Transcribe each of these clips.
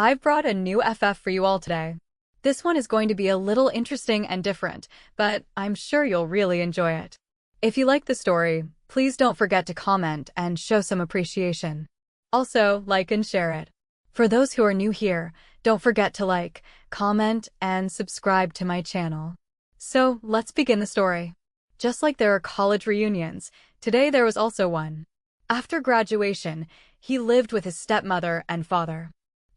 I've brought a new FF for you all today. This one is going to be a little interesting and different, but I'm sure you'll really enjoy it. If you like the story, please don't forget to comment and show some appreciation. Also, like and share it. For those who are new here, don't forget to like, comment, and subscribe to my channel. So, let's begin the story. Just like there are college reunions, today there was also one. After graduation, he lived with his stepmother and father.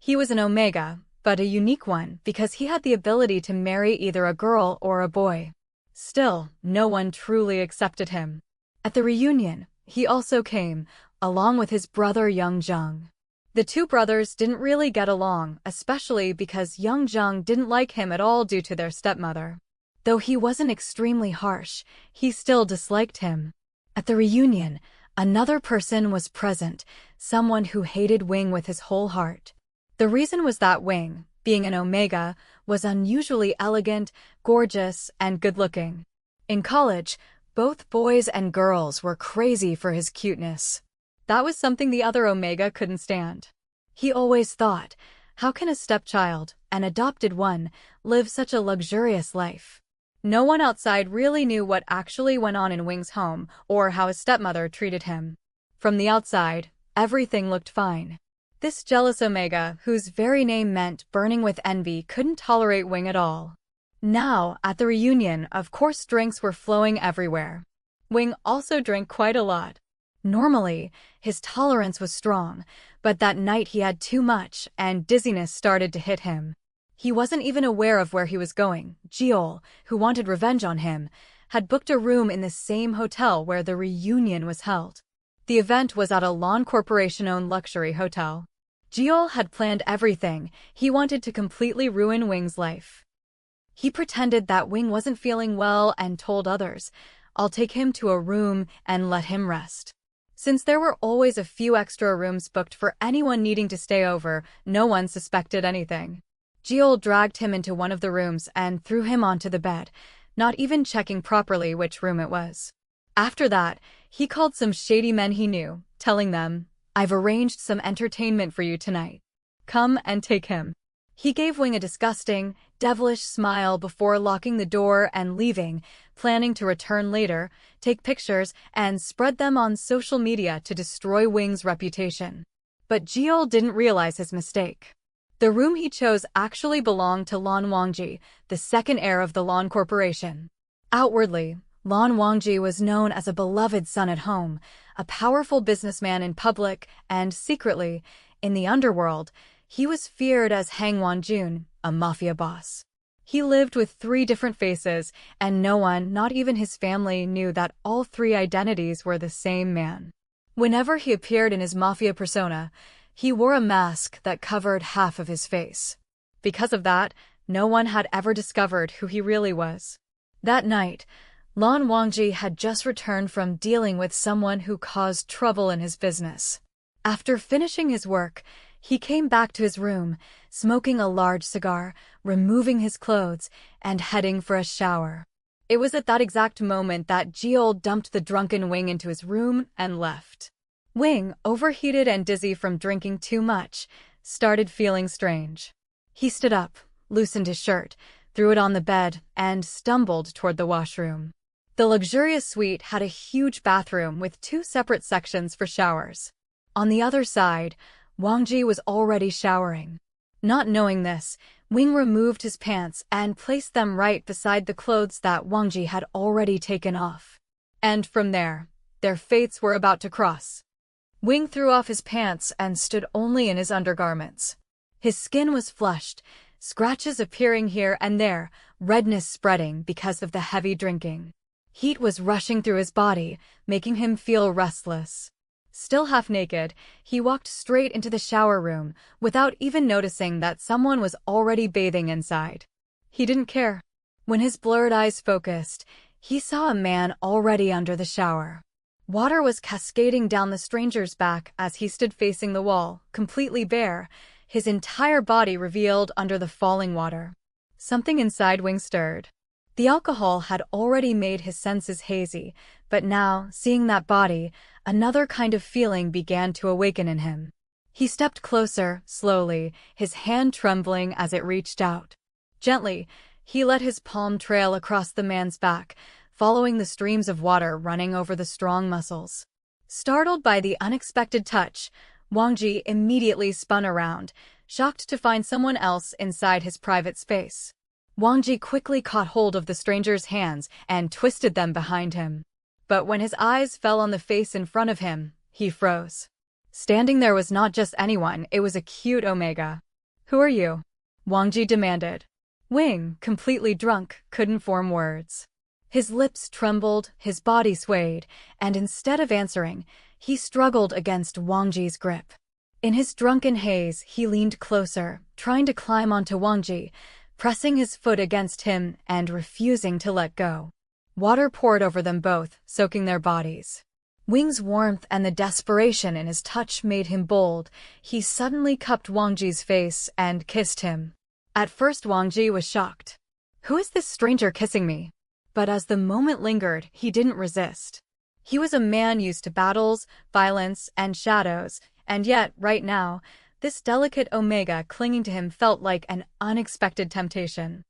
He was an Omega, but a unique one because he had the ability to marry either a girl or a boy. Still, no one truly accepted him. At the reunion, he also came, along with his brother Young Jung. The two brothers didn't really get along, especially because Young Jung didn't like him at all due to their stepmother. Though he wasn't extremely harsh, he still disliked him. At the reunion, another person was present, someone who hated Wing with his whole heart. The reason was that Wing, being an Omega, was unusually elegant, gorgeous, and good-looking. In college, both boys and girls were crazy for his cuteness. That was something the other Omega couldn't stand. He always thought, how can a stepchild, an adopted one, live such a luxurious life? No one outside really knew what actually went on in Wing's home or how his stepmother treated him. From the outside, everything looked fine. This jealous Omega, whose very name meant burning with envy, couldn't tolerate Wing at all. Now, at the reunion, of course drinks were flowing everywhere. Wing also drank quite a lot. Normally, his tolerance was strong, but that night he had too much, and dizziness started to hit him. He wasn't even aware of where he was going. Jeol, who wanted revenge on him, had booked a room in the same hotel where the reunion was held. The event was at a Lan Corporation-owned luxury hotel. Jeol had planned everything. He wanted to completely ruin Wing's life. He pretended that Wing wasn't feeling well and told others, "I'll take him to a room and let him rest." Since there were always a few extra rooms booked for anyone needing to stay over, no one suspected anything. Jeol dragged him into one of the rooms and threw him onto the bed, not even checking properly which room it was. After that, he called some shady men he knew, telling them, "I've arranged some entertainment for you tonight. Come and take him." He gave Wing a disgusting, devilish smile before locking the door and leaving, planning to return later, take pictures, and spread them on social media to destroy Wing's reputation. But Jeol didn't realize his mistake. The room he chose actually belonged to Lan Wangji, the second heir of the Lan Corporation. Outwardly, Lan Wangji was known as a beloved son at home, a powerful businessman in public, and secretly, in the underworld, he was feared as Hang Wanjun, a mafia boss. He lived with 3 different faces, and no one, not even his family, knew that all 3 identities were the same man. Whenever he appeared in his mafia persona, he wore a mask that covered half of his face. Because of that, no one had ever discovered who he really was. That night, Lan Wangji had just returned from dealing with someone who caused trouble in his business. After finishing his work, he came back to his room, smoking a large cigar, removing his clothes, and heading for a shower. It was at that exact moment that Jeol dumped the drunken Wing into his room and left. Wing, overheated and dizzy from drinking too much, started feeling strange. He stood up, loosened his shirt, threw it on the bed, and stumbled toward the washroom. The luxurious suite had a huge bathroom with 2 separate sections for showers. On the other side, Wangji was already showering. Not knowing this, Wing removed his pants and placed them right beside the clothes that Wangji had already taken off. And from there, their fates were about to cross. Wing threw off his pants and stood only in his undergarments. His skin was flushed, scratches appearing here and there, redness spreading because of the heavy drinking. Heat was rushing through his body, making him feel restless. Still half naked, he walked straight into the shower room, without even noticing that someone was already bathing inside. He didn't care. When his blurred eyes focused, he saw a man already under the shower. Water was cascading down the stranger's back as he stood facing the wall, completely bare, his entire body revealed under the falling water. Something inside Wing stirred. The alcohol had already made his senses hazy, but now, seeing that body, another kind of feeling began to awaken in him. He stepped closer, slowly, his hand trembling as it reached out. Gently, he let his palm trail across the man's back, following the streams of water running over the strong muscles. Startled by the unexpected touch, Wang Ji immediately spun around, shocked to find someone else inside his private space. Wang Ji quickly caught hold of the stranger's hands and twisted them behind him. But when his eyes fell on the face in front of him, he froze. Standing there was not just anyone, it was a cute Omega. "Who are you?" Wang Ji demanded. Wing, completely drunk, couldn't form words. His lips trembled, his body swayed, and instead of answering, he struggled against Wang Ji's grip. In his drunken haze, he leaned closer, trying to climb onto Wang Ji, pressing his foot against him and refusing to let go. Water poured over them both, soaking their bodies. Wing's warmth and the desperation in his touch made him bold. He suddenly cupped Wang Ji's face and kissed him. At first Wang Ji was shocked. "Who is this stranger kissing me?" But as the moment lingered, he didn't resist. He was a man used to battles, violence, and shadows, and yet, right now, this delicate Omega clinging to him felt like an unexpected temptation.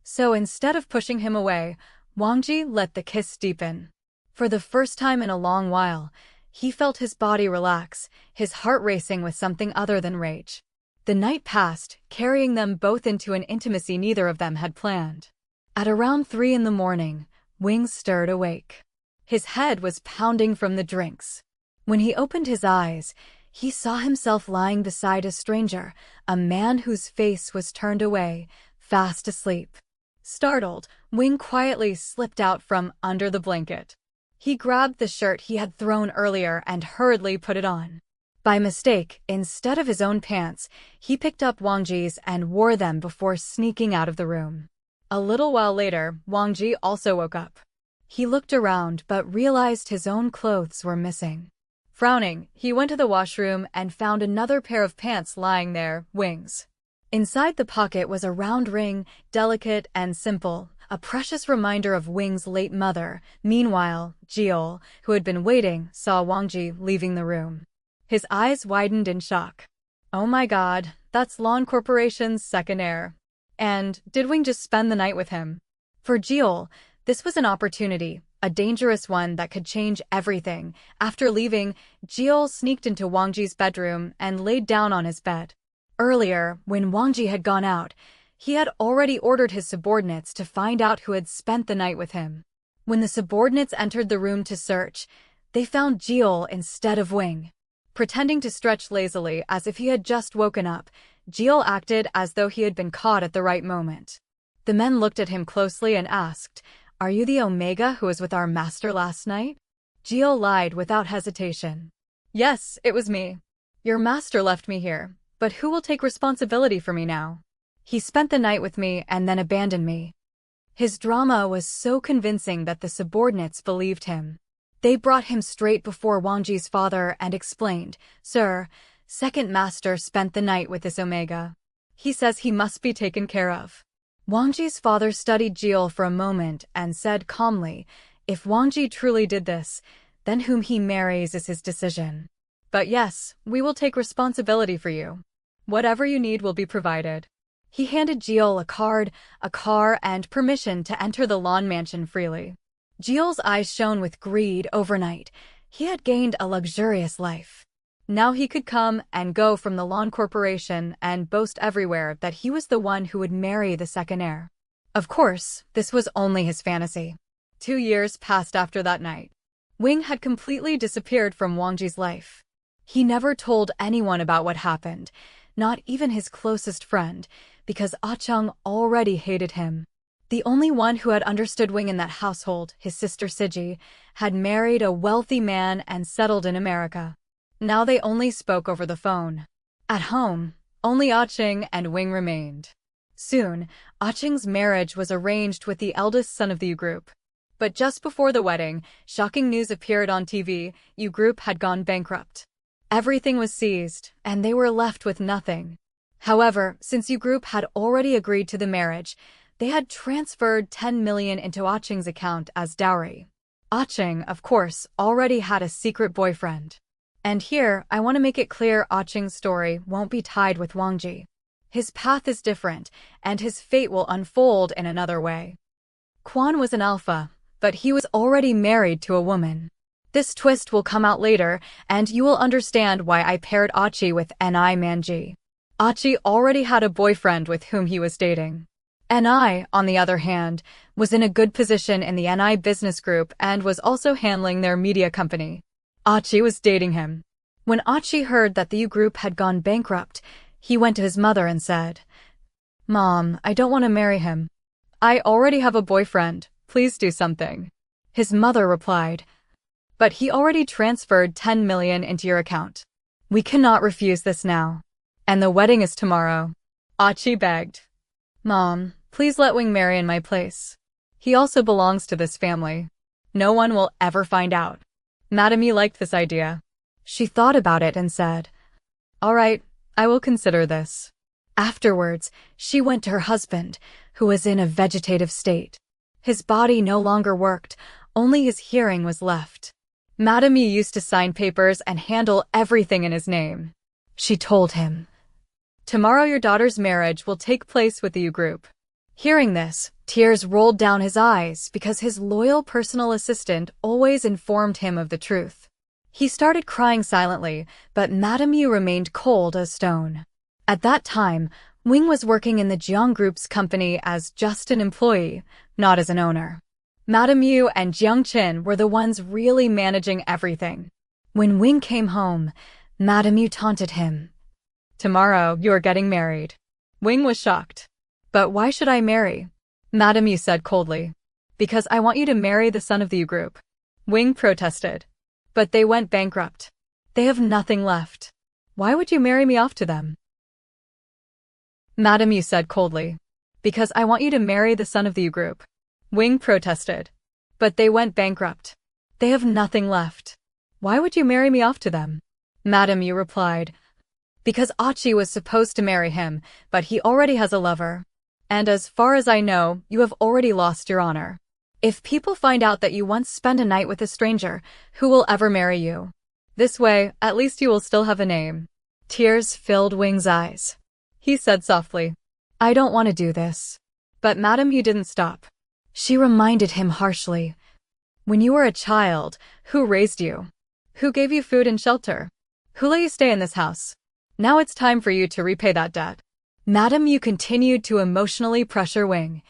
So instead of pushing him away, Wang Ji let the kiss deepen. For the first time in a long while, he felt his body relax, his heart racing with something other than rage. The night passed, carrying them both into an intimacy neither of them had planned. At around 3 in the morning, Wing stirred awake. His head was pounding from the drinks. When he opened his eyes, he saw himself lying beside a stranger, a man whose face was turned away, fast asleep. Startled, Wing quietly slipped out from under the blanket. He grabbed the shirt he had thrown earlier and hurriedly put it on. By mistake, instead of his own pants, he picked up Wang Ji's and wore them before sneaking out of the room. A little while later, Wang Ji also woke up. He looked around but realized his own clothes were missing. Frowning, he went to the washroom and found another pair of pants lying there, Wing's. Inside the pocket was a round ring, delicate and simple, a precious reminder of Wing's late mother. Meanwhile, Jiol, who had been waiting, saw Wang Ji leaving the room. His eyes widened in shock. "Oh my god, that's Lawn Corporation's second heir. And did Wing just spend the night with him?" For Jiol, this was an opportunity, a dangerous one that could change everything. After leaving, Jiol sneaked into Wang Ji's bedroom and laid down on his bed. Earlier, when Wang Ji had gone out, he had already ordered his subordinates to find out who had spent the night with him. When the subordinates entered the room to search, they found Jiol instead of Wing. Pretending to stretch lazily as if he had just woken up, Jiol acted as though he had been caught at the right moment. The men looked at him closely and asked, "Are you the Omega who was with our master last night?" Jiol lied without hesitation. "Yes, it was me. Your master left me here, but who will take responsibility for me now? He spent the night with me and then abandoned me." His drama was so convincing that the subordinates believed him. They brought him straight before Wang Ji's father and explained, "Sir, second master spent the night with this Omega. He says he must be taken care of." Wang Ji's father studied Jiol for a moment and said calmly, "If Wang Ji truly did this, then whom he marries is his decision. But yes, we will take responsibility for you. Whatever you need will be provided." He handed Jiol a card, a car, and permission to enter the Lawn Mansion freely. Jiol's eyes shone with greed overnight. He had gained a luxurious life. Now he could come and go from the Lawn Corporation and boast everywhere that he was the one who would marry the second heir. Of course, this was only his fantasy. 2 years passed after that night. Wing had completely disappeared from Wang Ji's life. He never told anyone about what happened, not even his closest friend, because Ah Chung already hated him. The only one who had understood Wing in that household, his sister Siji, had married a wealthy man and settled in America. Now they only spoke over the phone. At home, only Ah Chung and Wing remained. Soon, Ah Chung's marriage was arranged with the eldest son of the U Group. But just before the wedding, shocking news appeared on TV: U Group had gone bankrupt. Everything was seized, and they were left with nothing. However, since U Group had already agreed to the marriage, they had transferred 10 million into Ah Chung's account as dowry. Ah Chung, of course, already had a secret boyfriend. And here, I want to make it clear Ching's story won't be tied with Wang Ji. His path is different, and his fate will unfold in another way. Quan was an alpha, but he was already married to a woman. This twist will come out later, and you will understand why I paired Achi with Ni Manji. Achi already had a boyfriend with whom he was dating. Ni, on the other hand, was in a good position in the Ni business group and was also handling their media company. Achi was dating him. When Achi heard that the U group had gone bankrupt, he went to his mother and said, "Mom, I don't want to marry him. I already have a boyfriend, please do something." His mother replied, "But he already transferred 10 million into your account. We cannot refuse this now. And the wedding is tomorrow." Achi begged, "Mom, please let Wing marry in my place. He also belongs to this family. No one will ever find out." Madame Yi liked this idea. She thought about it and said, "All right, I will consider this." Afterwards, she went to her husband, who was in a vegetative state. His body no longer worked, only his hearing was left. Madame Yi used to sign papers and handle everything in his name. She told him, "Tomorrow your daughter's marriage will take place with the U group." Hearing this, tears rolled down his eyes because his loyal personal assistant always informed him of the truth. He started crying silently, but Madame Yu remained cold as stone. At that time, Wing was working in the Jiang Group's company as just an employee, not as an owner. Madame Yu and Jiang Qin were the ones really managing everything. When Wing came home, Madame Yu taunted him. "Tomorrow, you are getting married." Wing was shocked. "But why should I marry?" Madame Yu said coldly. "Because I want you to marry the son of the U group." Wing protested. "But they went bankrupt. They have nothing left. Why would you marry me off to them?" Madame Yu said coldly. "Because I want you to marry the son of the U group." Wing protested. "But they went bankrupt. They have nothing left. Why would you marry me off to them?" Madame Yu replied, "Because Achi was supposed to marry him, but he already has a lover. And as far as I know, you have already lost your honor. If people find out that you once spent a night with a stranger, who will ever marry you? This way, at least you will still have a name." Tears filled Wing's eyes. He said softly, "I don't want to do this." But Madame Yu didn't stop. She reminded him harshly, "When you were a child, who raised you? Who gave you food and shelter? Who let you stay in this house? Now it's time for you to repay that debt." Madame Yu continued to emotionally pressure Wing.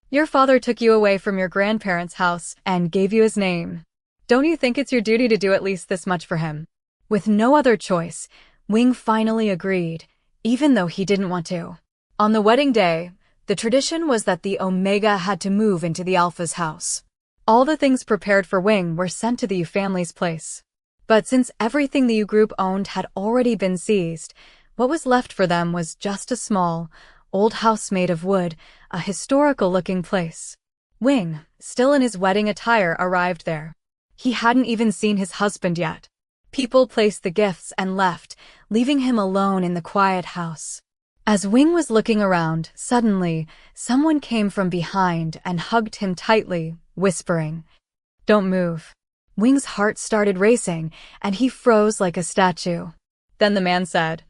"Your father took you away from your grandparents' house and gave you his name. Don't you think it's your duty to do at least this much for him?" With no other choice, Wing finally agreed, even though he didn't want to. On the wedding day, the tradition was that the Omega had to move into the Alpha's house. All the things prepared for Wing were sent to the U family's place. But since everything the U group owned had already been seized, what was left for them was just a small, old house made of wood, a historical-looking place. Wing, still in his wedding attire, arrived there. He hadn't even seen his husband yet. People placed the gifts and left, leaving him alone in the quiet house. As Wing was looking around, suddenly, someone came from behind and hugged him tightly, whispering, "Don't move." Wing's heart started racing, and he froze like a statue. Then the man said,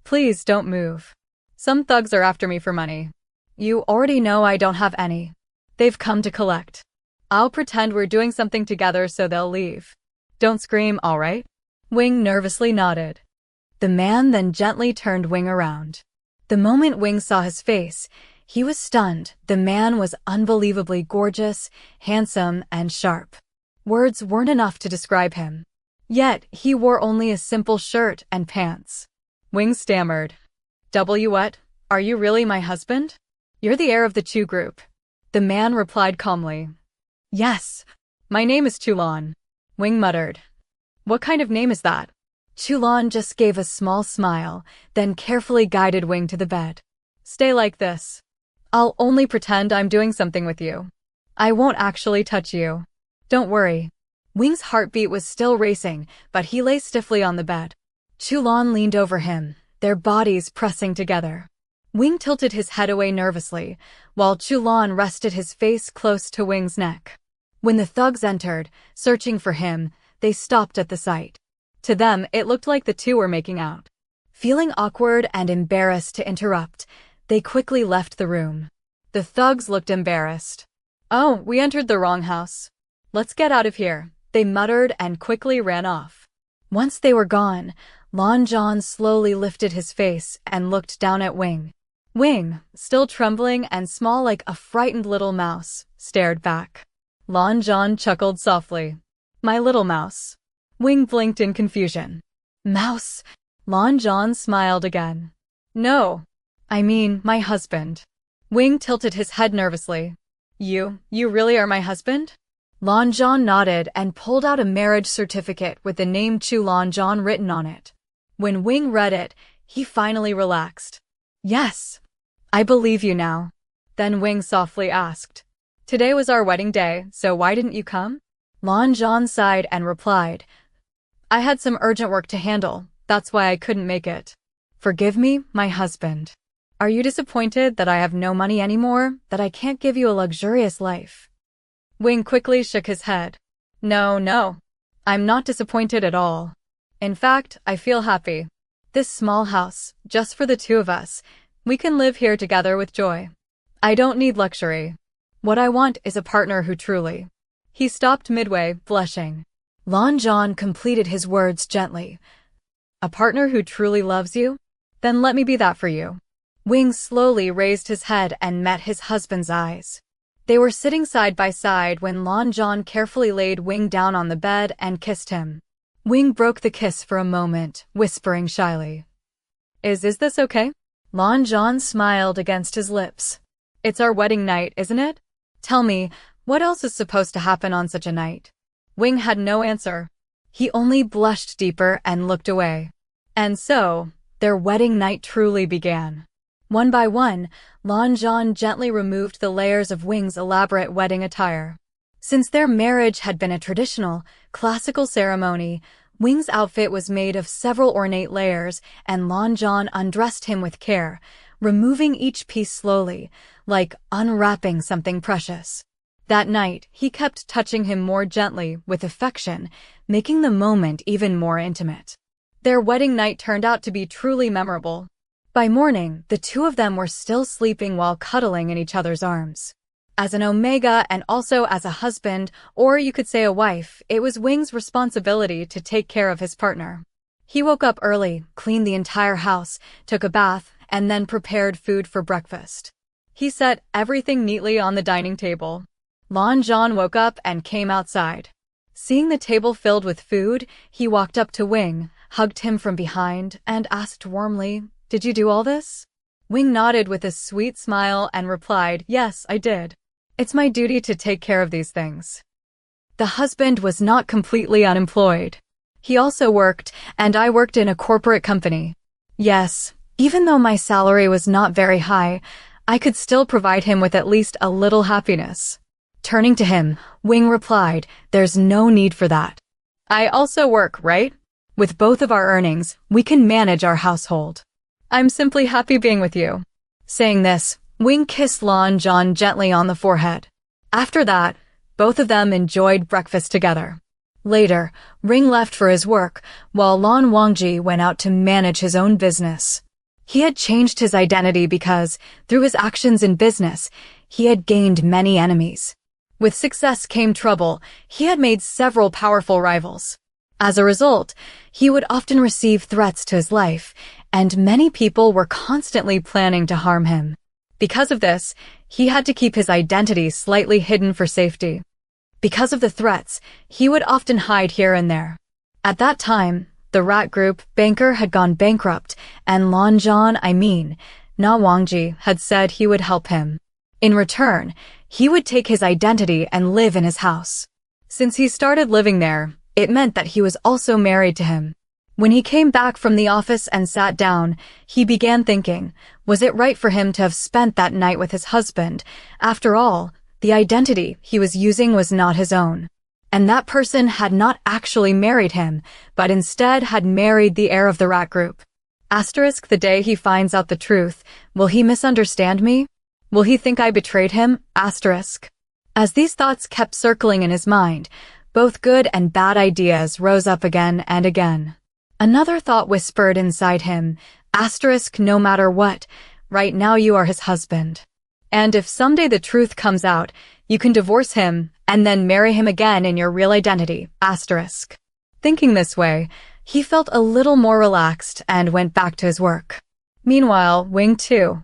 "Please don't move. Some thugs are after me for money. You already know I don't have any. They've come to collect. I'll pretend we're doing something together so they'll leave. Don't scream, all right?" Wing nervously nodded. The man then gently turned Wing around. The moment Wing saw his face, he was stunned. The man was unbelievably gorgeous, handsome, and sharp. Words weren't enough to describe him. Yet, he wore only a simple shirt and pants. Wing stammered, What? Are you really my husband? You're the heir of the Chu group." The man replied calmly, "Yes. My name is Chulan." Wing muttered, "What kind of name is that?" Chulan just gave a small smile, then carefully guided Wing to the bed. "Stay like this. I'll only pretend I'm doing something with you. I won't actually touch you. Don't worry." Wing's heartbeat was still racing, but he lay stiffly on the bed. Chulan leaned over him, their bodies pressing together. Wing tilted his head away nervously, while Chulan rested his face close to Wing's neck. When the thugs entered, searching for him, they stopped at the sight. To them, it looked like the two were making out. Feeling awkward and embarrassed to interrupt, they quickly left the room. The thugs looked embarrassed. "Oh, we entered the wrong house. Let's get out of here," they muttered and quickly ran off. Once they were gone, Lanjan slowly lifted his face and looked down at Wing. Wing, still trembling and small like a frightened little mouse, stared back. Lanjan chuckled softly. "My little mouse." Wing blinked in confusion. "Mouse?" Lanjan smiled again. "No, I mean my husband." Wing tilted his head nervously. You really are my husband?" Lanjan nodded and pulled out a marriage certificate with the name Chu Lanjan written on it. When Wing read it, he finally relaxed. "Yes, I believe you now." Then Wing softly asked, "Today was our wedding day, so why didn't you come?" Lanjan sighed and replied, "I had some urgent work to handle, that's why I couldn't make it." "Forgive me, my husband. Are you disappointed that I have no money anymore, that I can't give you a luxurious life?" Wing quickly shook his head. No, I'm not disappointed at all. In fact, I feel happy. This small house, just for the two of us, we can live here together with joy. I don't need luxury. What I want is a partner who truly—" He stopped midway, blushing. Lanjan completed his words gently. "A partner who truly loves you? Then let me be that for you." Wing slowly raised his head and met his husband's eyes. They were sitting side by side when Lanjan carefully laid Wing down on the bed and kissed him. Wing broke the kiss for a moment, whispering shyly, Is this okay?" Lanjan smiled against his lips. "It's our wedding night, isn't it? Tell me, what else is supposed to happen on such a night?" Wing had no answer. He only blushed deeper and looked away. And so, their wedding night truly began. One by one, Lanjan gently removed the layers of Wing's elaborate wedding attire. Since their marriage had been a traditional, classical ceremony, Wing's outfit was made of several ornate layers, and Lanjan undressed him with care, removing each piece slowly, like unwrapping something precious. That night, he kept touching him more gently, with affection, making the moment even more intimate. Their wedding night turned out to be truly memorable. By morning, the two of them were still sleeping while cuddling in each other's arms. As an Omega and also as a husband, or you could say a wife, it was Wing's responsibility to take care of his partner. He woke up early, cleaned the entire house, took a bath, and then prepared food for breakfast. He set everything neatly on the dining table. Lanjan woke up and came outside. Seeing the table filled with food, he walked up to Wing, hugged him from behind, and asked warmly, "Did you do all this?" Wing nodded with a sweet smile and replied, "Yes, I did. It's my duty to take care of these things." The husband was not completely unemployed. He also worked, and I worked in a corporate company. Yes, even though my salary was not very high, I could still provide him with at least a little happiness. Turning to him, Wing replied, "There's no need for that. I also work, right? With both of our earnings, we can manage our household. I'm simply happy being with you." Saying this, Wing kissed Lanjan gently on the forehead. After that, both of them enjoyed breakfast together. Later, Ring left for his work, while Lan Wangji went out to manage his own business. He had changed his identity because, through his actions in business, he had gained many enemies. With success came trouble. He had made several powerful rivals. As a result, he would often receive threats to his life, and many people were constantly planning to harm him. Because of this, he had to keep his identity slightly hidden for safety. Because of the threats, he would often hide here and there. At that time, the rat group banker had gone bankrupt, and Lanjan, Na Wangji, had said he would help him. In return, he would take his identity and live in his house. Since he started living there, it meant that he was also married to him. When he came back from the office and sat down, he began thinking, was it right for him to have spent that night with his husband? After all, the identity he was using was not his own. And that person had not actually married him, but instead had married the heir of the rat group. Asterisk the day he finds out the truth, will he misunderstand me? Will he think I betrayed him? Asterisk. As these thoughts kept circling in his mind, Both good and bad ideas rose up again and again. Another thought whispered inside him, asterisk no matter what, right now you are his husband. And if someday the truth comes out, you can divorce him and then marry him again in your real identity, asterisk. Thinking this way, he felt a little more relaxed and went back to his work. Meanwhile, Wing too.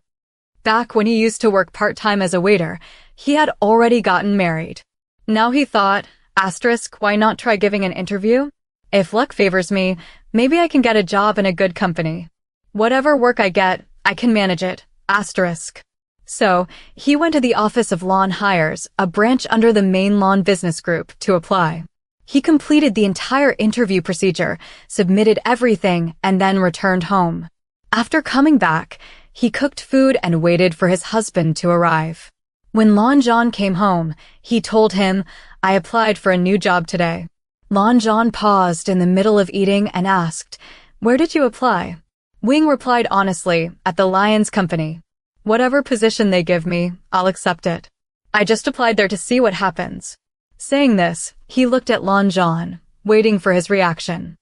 Back when he used to work part-time as a waiter, he had already gotten married. Now he thought, asterisk, why not try giving an interview? If luck favors me, maybe I can get a job in a good company. Whatever work I get, I can manage it, asterisk. So, he went to the office of Lawn Hires, a branch under the main Lawn Business Group, to apply. He completed the entire interview procedure, submitted everything, and then returned home. After coming back, he cooked food and waited for his husband to arrive. When Lanjan came home, he told him, I applied for a new job today. Lanjan paused in the middle of eating and asked, where did you apply? Wing replied honestly, at the Lions Company. Whatever position they give me, I'll accept it. I just applied there to see what happens. Saying this, he looked at Lanjan, waiting for his reaction.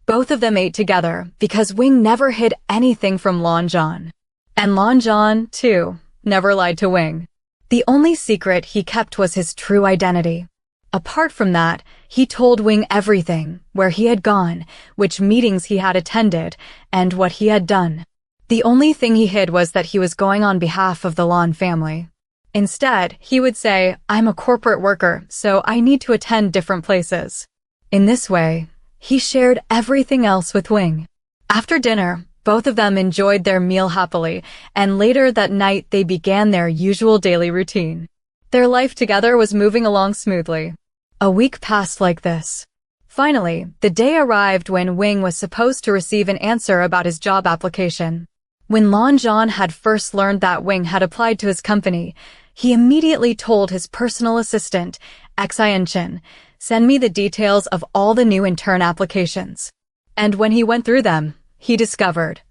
Both of them ate together because Wing never hid anything from Lanjan. And Lanjan, too, never lied to Wing. The only secret he kept was his true identity. Apart from that, he told Wing everything, where he had gone, which meetings he had attended, and what he had done. The only thing he hid was that he was going on behalf of the Lawn family. Instead, he would say, I'm a corporate worker, so I need to attend different places. In this way, he shared everything else with Wing. After dinner, both of them enjoyed their meal happily, and later that night they began their usual daily routine. Their life together was moving along smoothly. A week passed like this. Finally, the day arrived when Wing was supposed to receive an answer about his job application. When Lanjan had first learned that Wing had applied to his company, he immediately told his personal assistant, Xianchen, send me the details of all the new intern applications. And when he went through them, he discovered.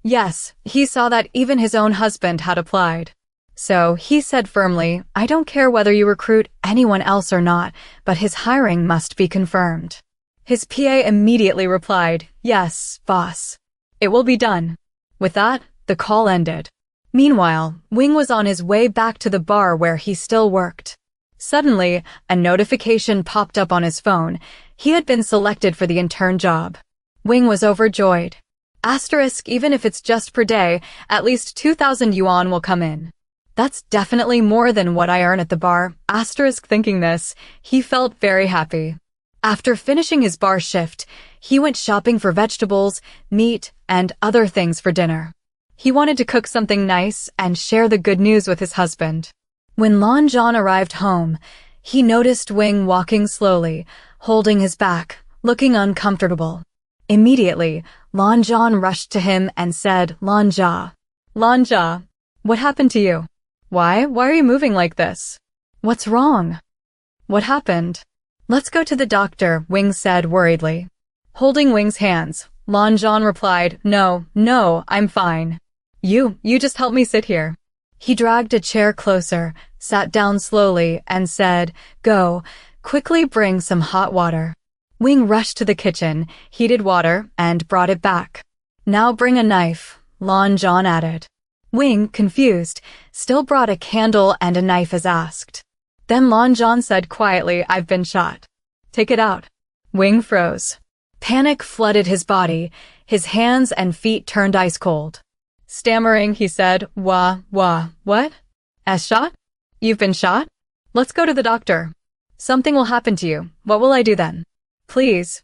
Yes, he saw that even his own husband had applied. So he said firmly, I don't care whether you recruit anyone else or not, but his hiring must be confirmed. His PA immediately replied, yes, boss. It will be done. With that, the call ended. Meanwhile, Wing was on his way back to the bar where he still worked. Suddenly, a notification popped up on his phone. He had been selected for the intern job. Wing was overjoyed. Asterisk, even if it's just per day, at least 2,000 yuan will come in. That's definitely more than what I earn at the bar. Asterisk, thinking this, he felt very happy. After finishing his bar shift, he went shopping for vegetables, meat, and other things for dinner. He wanted to cook something nice and share the good news with his husband. When Lanjan arrived home, he noticed Wing walking slowly, holding his back, looking uncomfortable. Immediately, Lanjan rushed to him and said, Lanja, what happened to you? Why are you moving like this? What's wrong? What happened? Let's go to the doctor, Wing said worriedly. Holding Wing's hands, Lanjan replied, No, I'm fine. You just help me sit here. He dragged a chair closer, sat down slowly, and said, Go, quickly bring some hot water. Wing rushed to the kitchen, heated water, and brought it back. Now bring a knife, Lanjan added. Wing, confused, still brought a candle and a knife as asked. Then Lanjan said quietly, I've been shot. Take it out. Wing froze. Panic flooded his body, his hands and feet turned ice cold. Stammering, he said, what? As shot? You've been shot? Let's go to the doctor. Something will happen to you. What will I do then? Please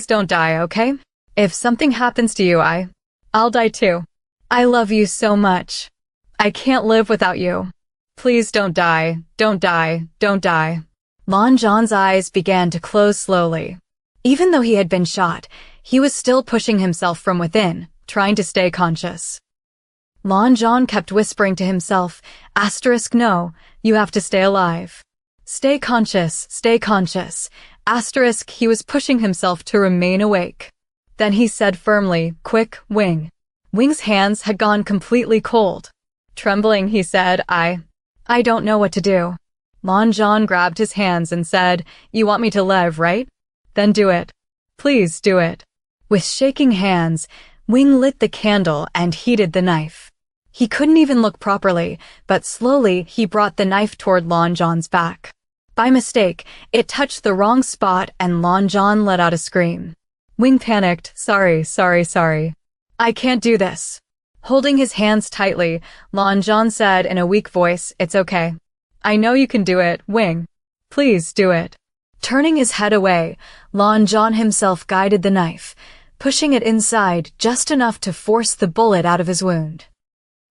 don't die, okay? If something happens to you, I'll die too. I love you so much. I can't live without you. Please don't die. Lanjan's eyes began to close slowly. Even though he had been shot, he was still pushing himself from within, trying to stay conscious. Lanjan kept whispering to himself, asterisk no, you have to stay alive. Stay conscious, asterisk he was pushing himself to remain awake. Then he said firmly, quick, Wing. Wing's hands had gone completely cold. Trembling, he said, I don't know what to do. Lanjan grabbed his hands and said, "You want me to live, right? Then do it. Please do it." With shaking hands, Wing lit the candle and heated the knife. He couldn't even look properly, but slowly he brought the knife toward Lanjan's back. By mistake, it touched the wrong spot and Lanjan let out a scream. Wing panicked. Sorry. I can't do this." Holding his hands tightly, Lanjan said in a weak voice, "It's okay. I know you can do it, Wing. Please do it." Turning his head away, Lanjan himself guided the knife, pushing it inside just enough to force the bullet out of his wound.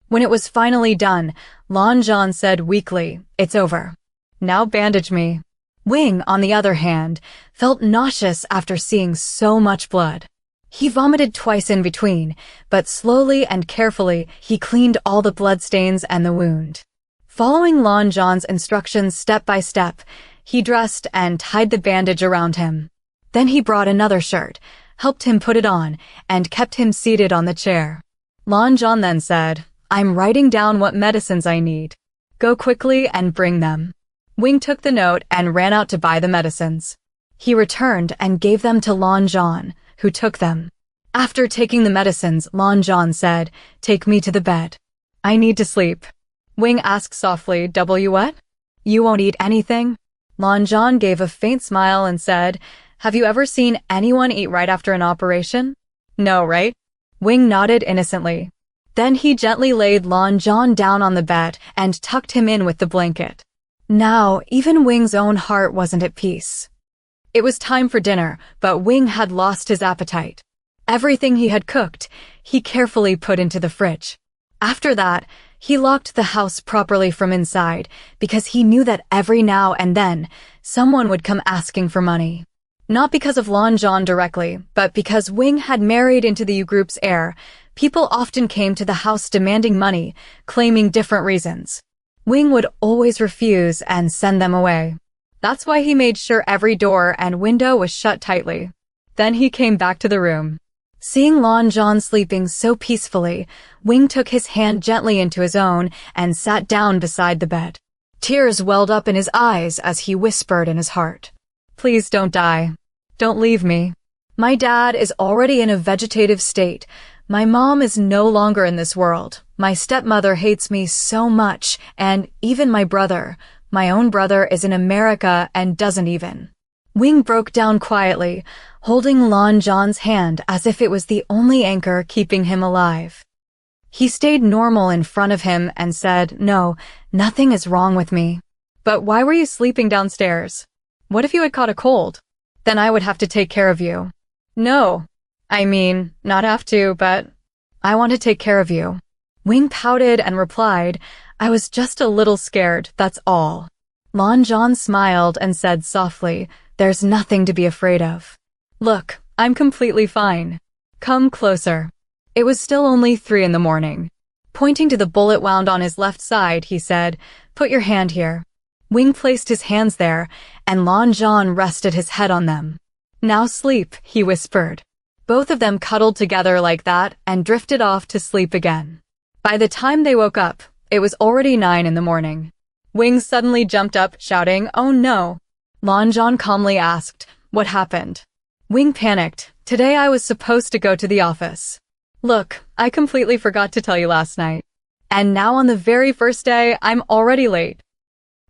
When it was finally done, Lanjan said weakly, "It's over. Now bandage me." Wing, on the other hand, felt nauseous after seeing so much blood. He vomited twice in between, but slowly and carefully he cleaned all the bloodstains and the wound. Following Lanjan's instructions step by step, he dressed and tied the bandage around him. Then he brought another shirt, helped him put it on, and kept him seated on the chair. Lanjan then said, "I'm writing down what medicines I need. Go quickly and bring them." Wing took the note and ran out to buy the medicines. He returned and gave them to Lanjan, who took them. After taking the medicines, Lanjan said, "Take me to the bed. I need to sleep." Wing asked softly, "What? You won't eat anything?" Lanjan gave a faint smile and said, "Have you ever seen anyone eat right after an operation? No, right?" Wing nodded innocently. Then he gently laid Lanjan down on the bed and tucked him in with the blanket. Now, even Wing's own heart wasn't at peace. It was time for dinner, but Wing had lost his appetite. Everything he had cooked, he carefully put into the fridge. After that, he locked the house properly from inside because he knew that every now and then, someone would come asking for money. Not because of Lanjan directly, but because Wing had married into the U Group's heir, people often came to the house demanding money, claiming different reasons. Wing would always refuse and send them away. That's why he made sure every door and window was shut tightly. Then he came back to the room. Seeing Lanjan sleeping so peacefully, Wing took his hand gently into his own and sat down beside the bed. Tears welled up in his eyes as he whispered in his heart, "Please don't die. Don't leave me. My dad is already in a vegetative state. My mom is no longer in this world. My stepmother hates me so much, and even my brother, my own brother, is in America and doesn't even." Wing broke down quietly, holding Lanjan's hand as if it was the only anchor keeping him alive. He stayed normal in front of him and said, "No, nothing is wrong with me." "But why were you sleeping downstairs? What if you had caught a cold? Then I would have to take care of you." "No. I mean, not have to, but I want to take care of you." Wing pouted and replied, "I was just a little scared, that's all." Lanjan smiled and said softly, "There's nothing to be afraid of. Look, I'm completely fine. Come closer." It was still only 3 in the morning. Pointing to the bullet wound on his left side, he said, "Put your hand here." Wing placed his hands there, and Lanjan rested his head on them. "Now sleep," he whispered. Both of them cuddled together like that and drifted off to sleep again. By the time they woke up, it was already 9 in the morning. Wing suddenly jumped up, shouting, "Oh no!" Lanjan calmly asked, "What happened?" Wing panicked. "Today I was supposed to go to the office. Look, I completely forgot to tell you last night. And now on the very first day, I'm already late."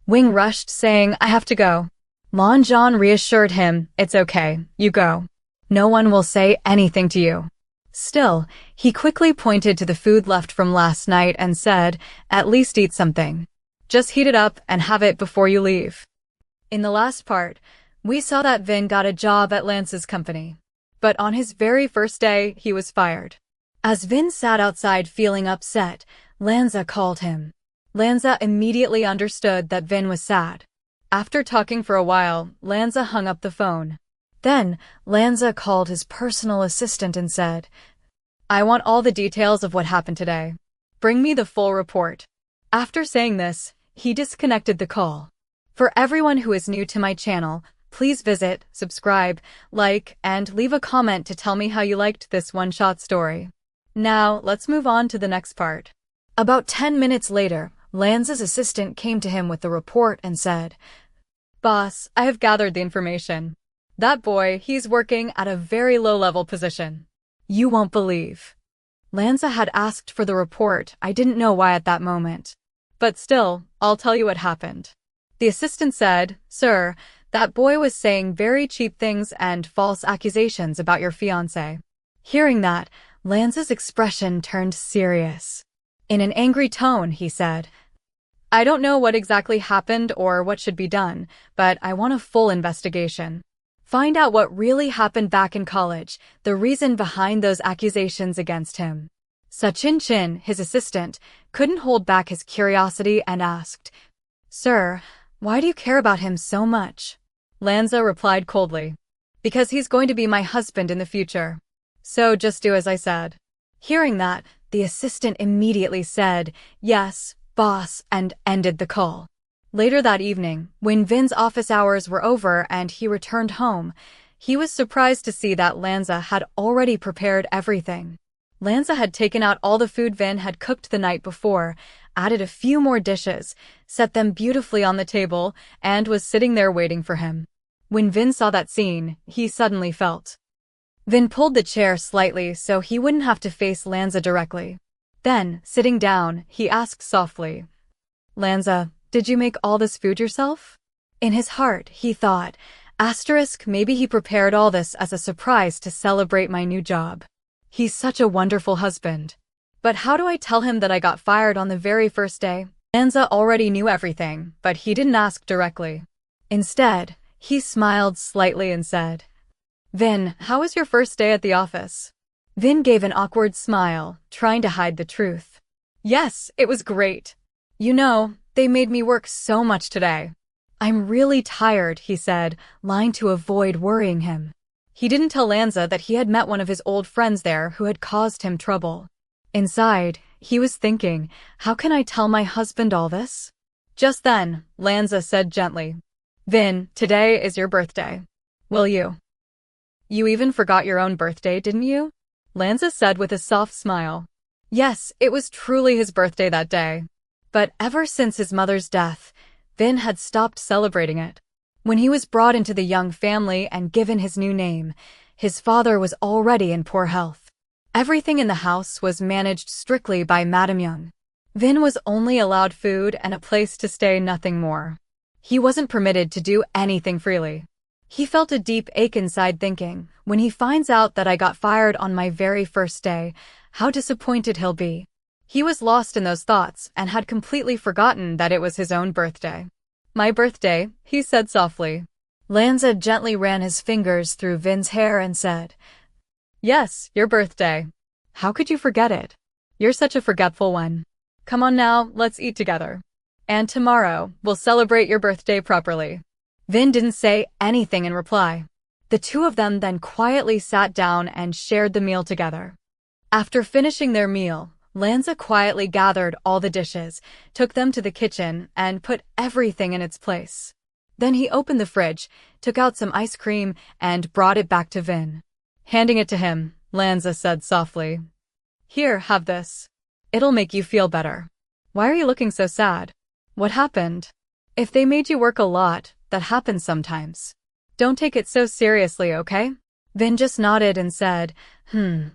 Wing rushed, saying, "I have to go." Lanjan reassured him, "It's okay, you go. No one will say anything to you." Still, he quickly pointed to the food left from last night and said, "At least eat something. Just heat it up and have it before you leave." In the last part, we saw that Vin got a job at Lance's company. But on his very first day, he was fired. As Vin sat outside feeling upset, Lanza called him. Lanza immediately understood that Vin was sad. After talking for a while, Lanza hung up the phone. Then, Lanza called his personal assistant and said, "I want all the details of what happened today. Bring me the full report." After saying this, he disconnected the call. For everyone who is new to my channel, please visit, subscribe, like, and leave a comment to tell me how you liked this one-shot story. Now, let's move on to the next part. About 10 minutes later, Lanza's assistant came to him with the report and said, "Boss, I have gathered the information. That boy, he's working at a very low-level position. You won't believe." Lanza had asked for the report. I didn't know why at that moment. But still, I'll tell you what happened. The assistant said, "Sir, that boy was saying very cheap things and false accusations about your fiancé." Hearing that, Lanza's expression turned serious. In an angry tone, he said, "I don't know what exactly happened or what should be done, but I want a full investigation. Find out what really happened back in college, the reason behind those accusations against him." Sachin Chin, his assistant, couldn't hold back his curiosity and asked, "Sir, why do you care about him so much?" Lanza replied coldly, "Because he's going to be my husband in the future. So just do as I said." Hearing that, the assistant immediately said, "Yes, boss," and ended the call. Later that evening, when Vin's office hours were over and he returned home, he was surprised to see that Lanza had already prepared everything. Lanza had taken out all the food Vin had cooked the night before, added a few more dishes, set them beautifully on the table, and was sitting there waiting for him. When Vin saw that scene, he suddenly felt. Vin pulled the chair slightly so he wouldn't have to face Lanza directly. Then, sitting down, he asked softly, "Lanza, did you make all this food yourself?" In his heart, he thought, maybe he prepared all this as a surprise to celebrate my new job. He's such a wonderful husband. But how do I tell him that I got fired on the very first day? Lanza already knew everything, but he didn't ask directly. Instead, he smiled slightly and said, "Vin, how was your first day at the office?" Vin gave an awkward smile, trying to hide the truth. "Yes, it was great. You know, they made me work so much today. I'm really tired," he said, lying to avoid worrying him. He didn't tell Lanza that he had met one of his old friends there who had caused him trouble. Inside, he was thinking, how can I tell my husband all this? Just then, Lanza said gently, "Vin, today is your birthday. Will you?" "You even forgot your own birthday, didn't you?" Lanza said with a soft smile. Yes, it was truly his birthday that day. But ever since his mother's death, Vin had stopped celebrating it. When he was brought into the young family and given his new name, his father was already in poor health. Everything in the house was managed strictly by Madame Young. Vin was only allowed food and a place to stay, nothing more. He wasn't permitted to do anything freely. He felt a deep ache inside thinking, when he finds out that I got fired on my very first day, how disappointed he'll be. He was lost in those thoughts and had completely forgotten that it was his own birthday. "My birthday," he said softly. Lanza gently ran his fingers through Vin's hair and said, "Yes, your birthday. How could you forget it? You're such a forgetful one. Come on now, let's eat together. And tomorrow, we'll celebrate your birthday properly." Vin didn't say anything in reply. The two of them then quietly sat down and shared the meal together. After finishing their meal, Lanza quietly gathered all the dishes, took them to the kitchen, and put everything in its place. Then he opened the fridge, took out some ice cream, and brought it back to Vin. Handing it to him, Lanza said softly, "Here, have this. It'll make you feel better. Why are you looking so sad? What happened? If they made you work a lot, that happens sometimes. Don't take it so seriously, okay?" Vin just nodded and said,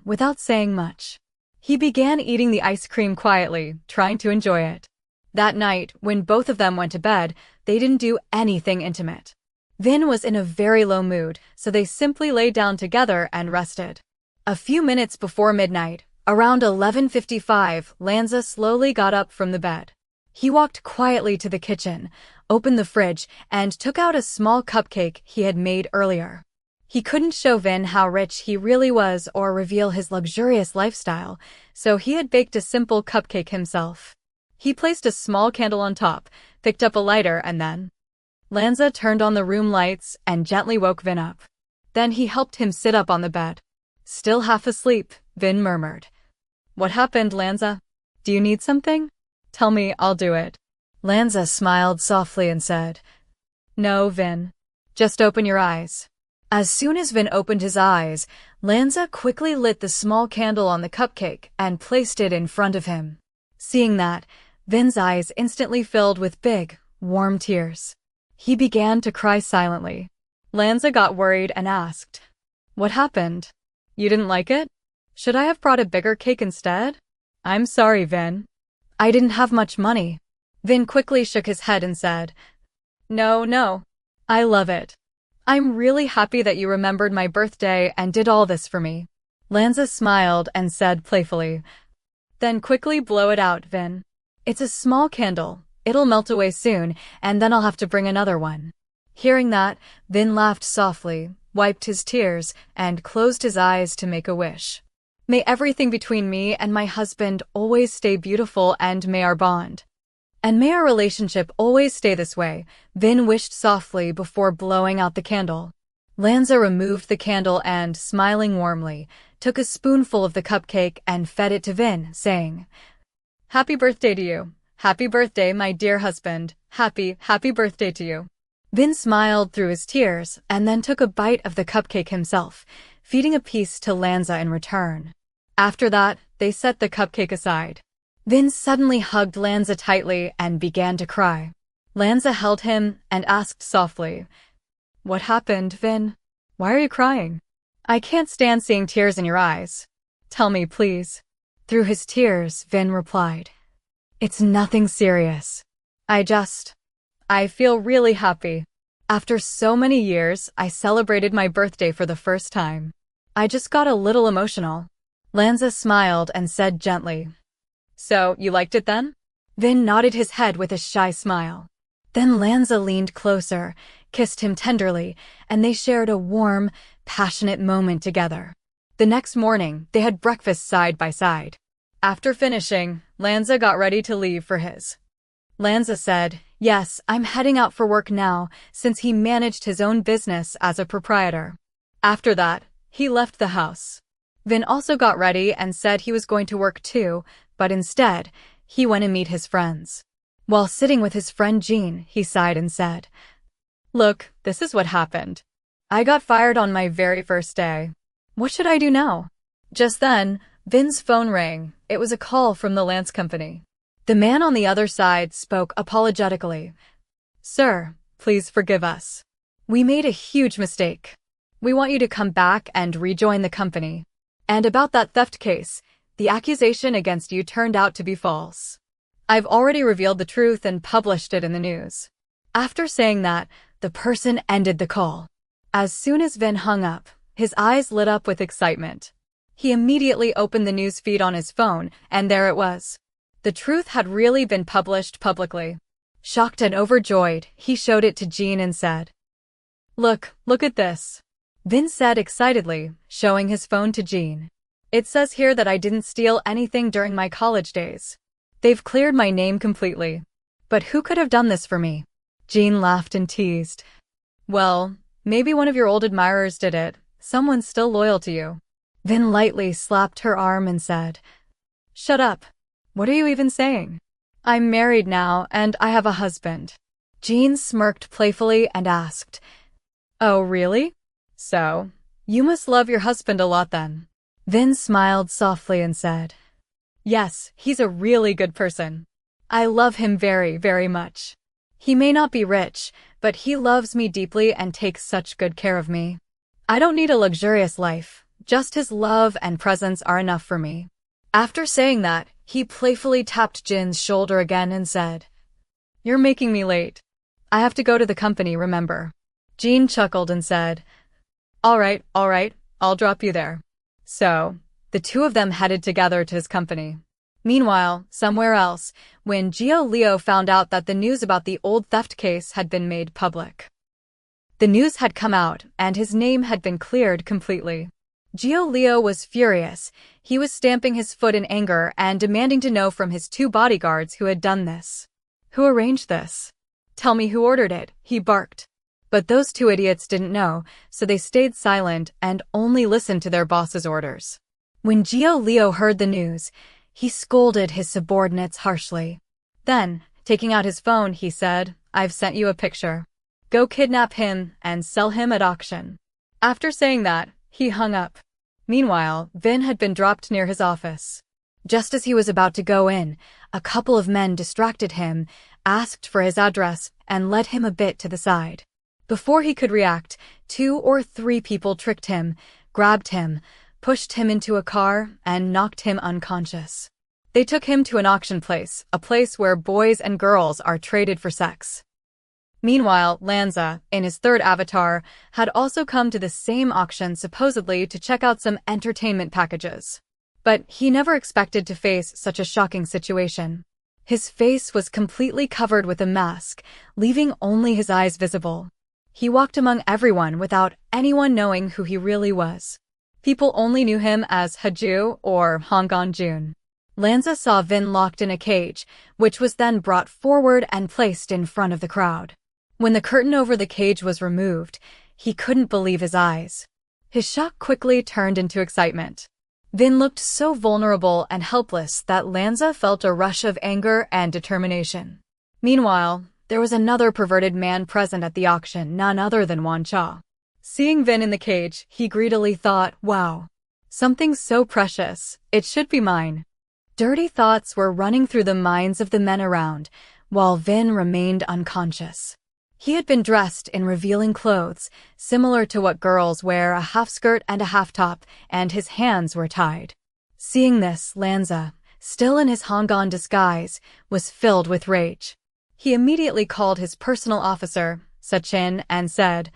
without saying much. He began eating the ice cream quietly, trying to enjoy it. That night, when both of them went to bed, they didn't do anything intimate. Vin was in a very low mood, so they simply lay down together and rested. A few minutes before midnight, around 11:55, Lanza slowly got up from the bed. He walked quietly to the kitchen, opened the fridge, and took out a small cupcake he had made earlier. He couldn't show Vin how rich he really was or reveal his luxurious lifestyle, so he had baked a simple cupcake himself. He placed a small candle on top, picked up a lighter, and then Lanza turned on the room lights and gently woke Vin up. Then he helped him sit up on the bed. Still half asleep, Vin murmured, "What happened, Lanza? Do you need something? Tell me, I'll do it." Lanza smiled softly and said, "No, Vin. Just open your eyes." As soon as Vin opened his eyes, Lanza quickly lit the small candle on the cupcake and placed it in front of him. Seeing that, Vin's eyes instantly filled with big, warm tears. He began to cry silently. Lanza got worried and asked, "What happened? You didn't like it? Should I have brought a bigger cake instead?" "I'm sorry, Vin. I didn't have much money." Vin quickly shook his head and said, No. I love it. I'm really happy that you remembered my birthday and did all this for me." Lanza smiled and said playfully, "Then quickly blow it out, Vin. It's a small candle. It'll melt away soon, and then I'll have to bring another one." Hearing that, Vin laughed softly, wiped his tears, and closed his eyes to make a wish. "May everything between me and my husband always stay beautiful, and may our bond. And may our relationship always stay this way," Vin wished softly before blowing out the candle. Lanza removed the candle and, smiling warmly, took a spoonful of the cupcake and fed it to Vin, saying, "Happy birthday to you. Happy birthday, my dear husband. Happy birthday to you." Vin smiled through his tears and then took a bite of the cupcake himself, feeding a piece to Lanza in return. After that, they set the cupcake aside. Vin suddenly hugged Lanza tightly and began to cry. Lanza held him and asked softly, "What happened, Vin? Why are you crying? I can't stand seeing tears in your eyes. Tell me, please." Through his tears, Vin replied, "It's nothing serious. I feel really happy. After so many years, I celebrated my birthday for the first time. I just got a little emotional." Lanza smiled and said gently, "So, you liked it then?" Vin nodded his head with a shy smile. Then Lanza leaned closer, kissed him tenderly, and they shared a warm, passionate moment together. The next morning, they had breakfast side by side. After finishing, Lanza got ready to leave for his. Lanza said, "Yes, I'm heading out for work now," since he managed his own business as a proprietor. After that, he left the house. Vin also got ready and said he was going to work too, but instead, he went to meet his friends. While sitting with his friend Jean, he sighed and said, "Look, this is what happened. I got fired on my very first day. What should I do now?" Just then, Vin's phone rang. It was a call from the Lance company. The man on the other side spoke apologetically. "Sir, please forgive us. We made a huge mistake. We want you to come back and rejoin the company. And about that theft case, the accusation against you turned out to be false. I've already revealed the truth and published it in the news." After saying that, the person ended the call. As soon as Vin hung up, his eyes lit up with excitement. He immediately opened the news feed on his phone, and there it was. The truth had really been published publicly. Shocked and overjoyed, he showed it to Jean and said, Look at this." Vin said excitedly, showing his phone to Jean. "It says here that I didn't steal anything during my college days. They've cleared my name completely. But who could have done this for me?" Jean laughed and teased, "Well, maybe one of your old admirers did it. Someone still loyal to you." Vin lightly slapped her arm and said, "Shut up. What are you even saying? I'm married now and I have a husband." Jean smirked playfully and asked, "Oh, really? So, you must love your husband a lot then." Vin smiled softly and said, "Yes, he's a really good person. I love him very, very much. He may not be rich, but he loves me deeply and takes such good care of me. I don't need a luxurious life, just his love and presence are enough for me." After saying that, he playfully tapped Jin's shoulder again and said, "You're making me late. I have to go to the company, remember." Jin chuckled and said, All right, I'll drop you there." So, the two of them headed together to his company. Meanwhile, somewhere else, when Gio Leo found out that the news about the old theft case had been made public. The news had come out, and his name had been cleared completely. Gio Leo was furious. He was stamping his foot in anger and demanding to know from his two bodyguards who had done this. "Who arranged this? Tell me who ordered it," he barked. But those two idiots didn't know, so they stayed silent and only listened to their boss's orders. When Gio Leo heard the news, he scolded his subordinates harshly. Then, taking out his phone, he said, "I've sent you a picture. Go kidnap him and sell him at auction." After saying that, he hung up. Meanwhile, Vin had been dropped near his office. Just as he was about to go in, A couple of men distracted him, asked for his address, and led him a bit to the side. Before he could react, 2 or 3 people tricked him, grabbed him, pushed him into a car, and knocked him unconscious. They took him to an auction place, a place where boys and girls are traded for sex. Meanwhile, Lanza, in his third avatar, had also come to the same auction supposedly to check out some entertainment packages. But he never expected to face such a shocking situation. His face was completely covered with a mask, leaving only his eyes visible. He walked among everyone without anyone knowing who he really was. People only knew him as Haju or Hong Kong Jun. Lanza saw Vin locked in a cage, which was then brought forward and placed in front of the crowd. When the curtain over the cage was removed, he couldn't believe his eyes. His shock quickly turned into excitement. Vin looked so vulnerable and helpless that Lanza felt a rush of anger and determination. Meanwhile, there was another perverted man present at the auction, none other than Oneshot. Seeing Vin in the cage, he greedily thought, wow, something so precious, it should be mine. Dirty thoughts were running through the minds of the men around, while Vin remained unconscious. He had been dressed in revealing clothes, similar to what girls wear, a half-skirt and a half-top, and his hands were tied. Seeing this, Lanza, still in his Hong Kong disguise, was filled with rage. He immediately called his personal officer, Sachin, and said,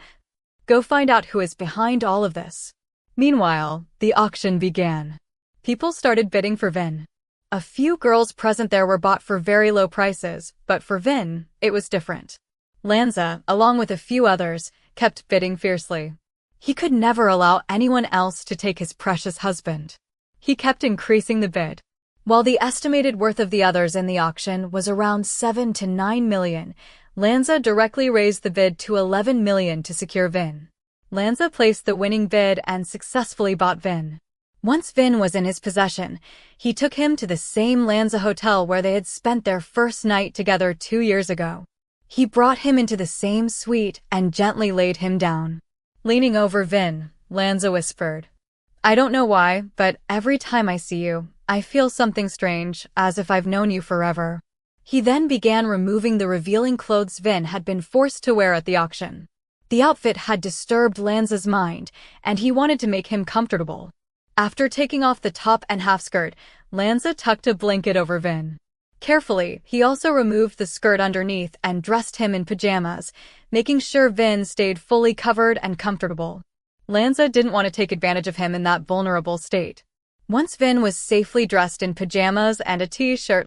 "Go find out who is behind all of this." Meanwhile, the auction began. People started bidding for Vin. A few girls present there were bought for very low prices, but for Vin, it was different. Lanza, along with a few others, kept bidding fiercely. He could never allow anyone else to take his precious husband. He kept increasing the bid. While the estimated worth of the others in the auction was around 7 to 9 million, Lanza directly raised the bid to 11 million to secure Vin. Lanza placed the winning bid and successfully bought Vin. Once Vin was in his possession, he took him to the same Lanza hotel where they had spent their first night together 2 years ago. He brought him into the same suite and gently laid him down. Leaning over Vin, Lanza whispered, "I don't know why, but every time I see you, I feel something strange, as if I've known you forever." He then began removing the revealing clothes Vin had been forced to wear at the auction. The outfit had disturbed Lanza's mind, and he wanted to make him comfortable. After taking off the top and half-skirt, Lanza tucked a blanket over Vin. Carefully, he also removed the skirt underneath and dressed him in pajamas, making sure Vin stayed fully covered and comfortable. Lanza didn't want to take advantage of him in that vulnerable state. Once Vin was safely dressed in pajamas and a t-shirt,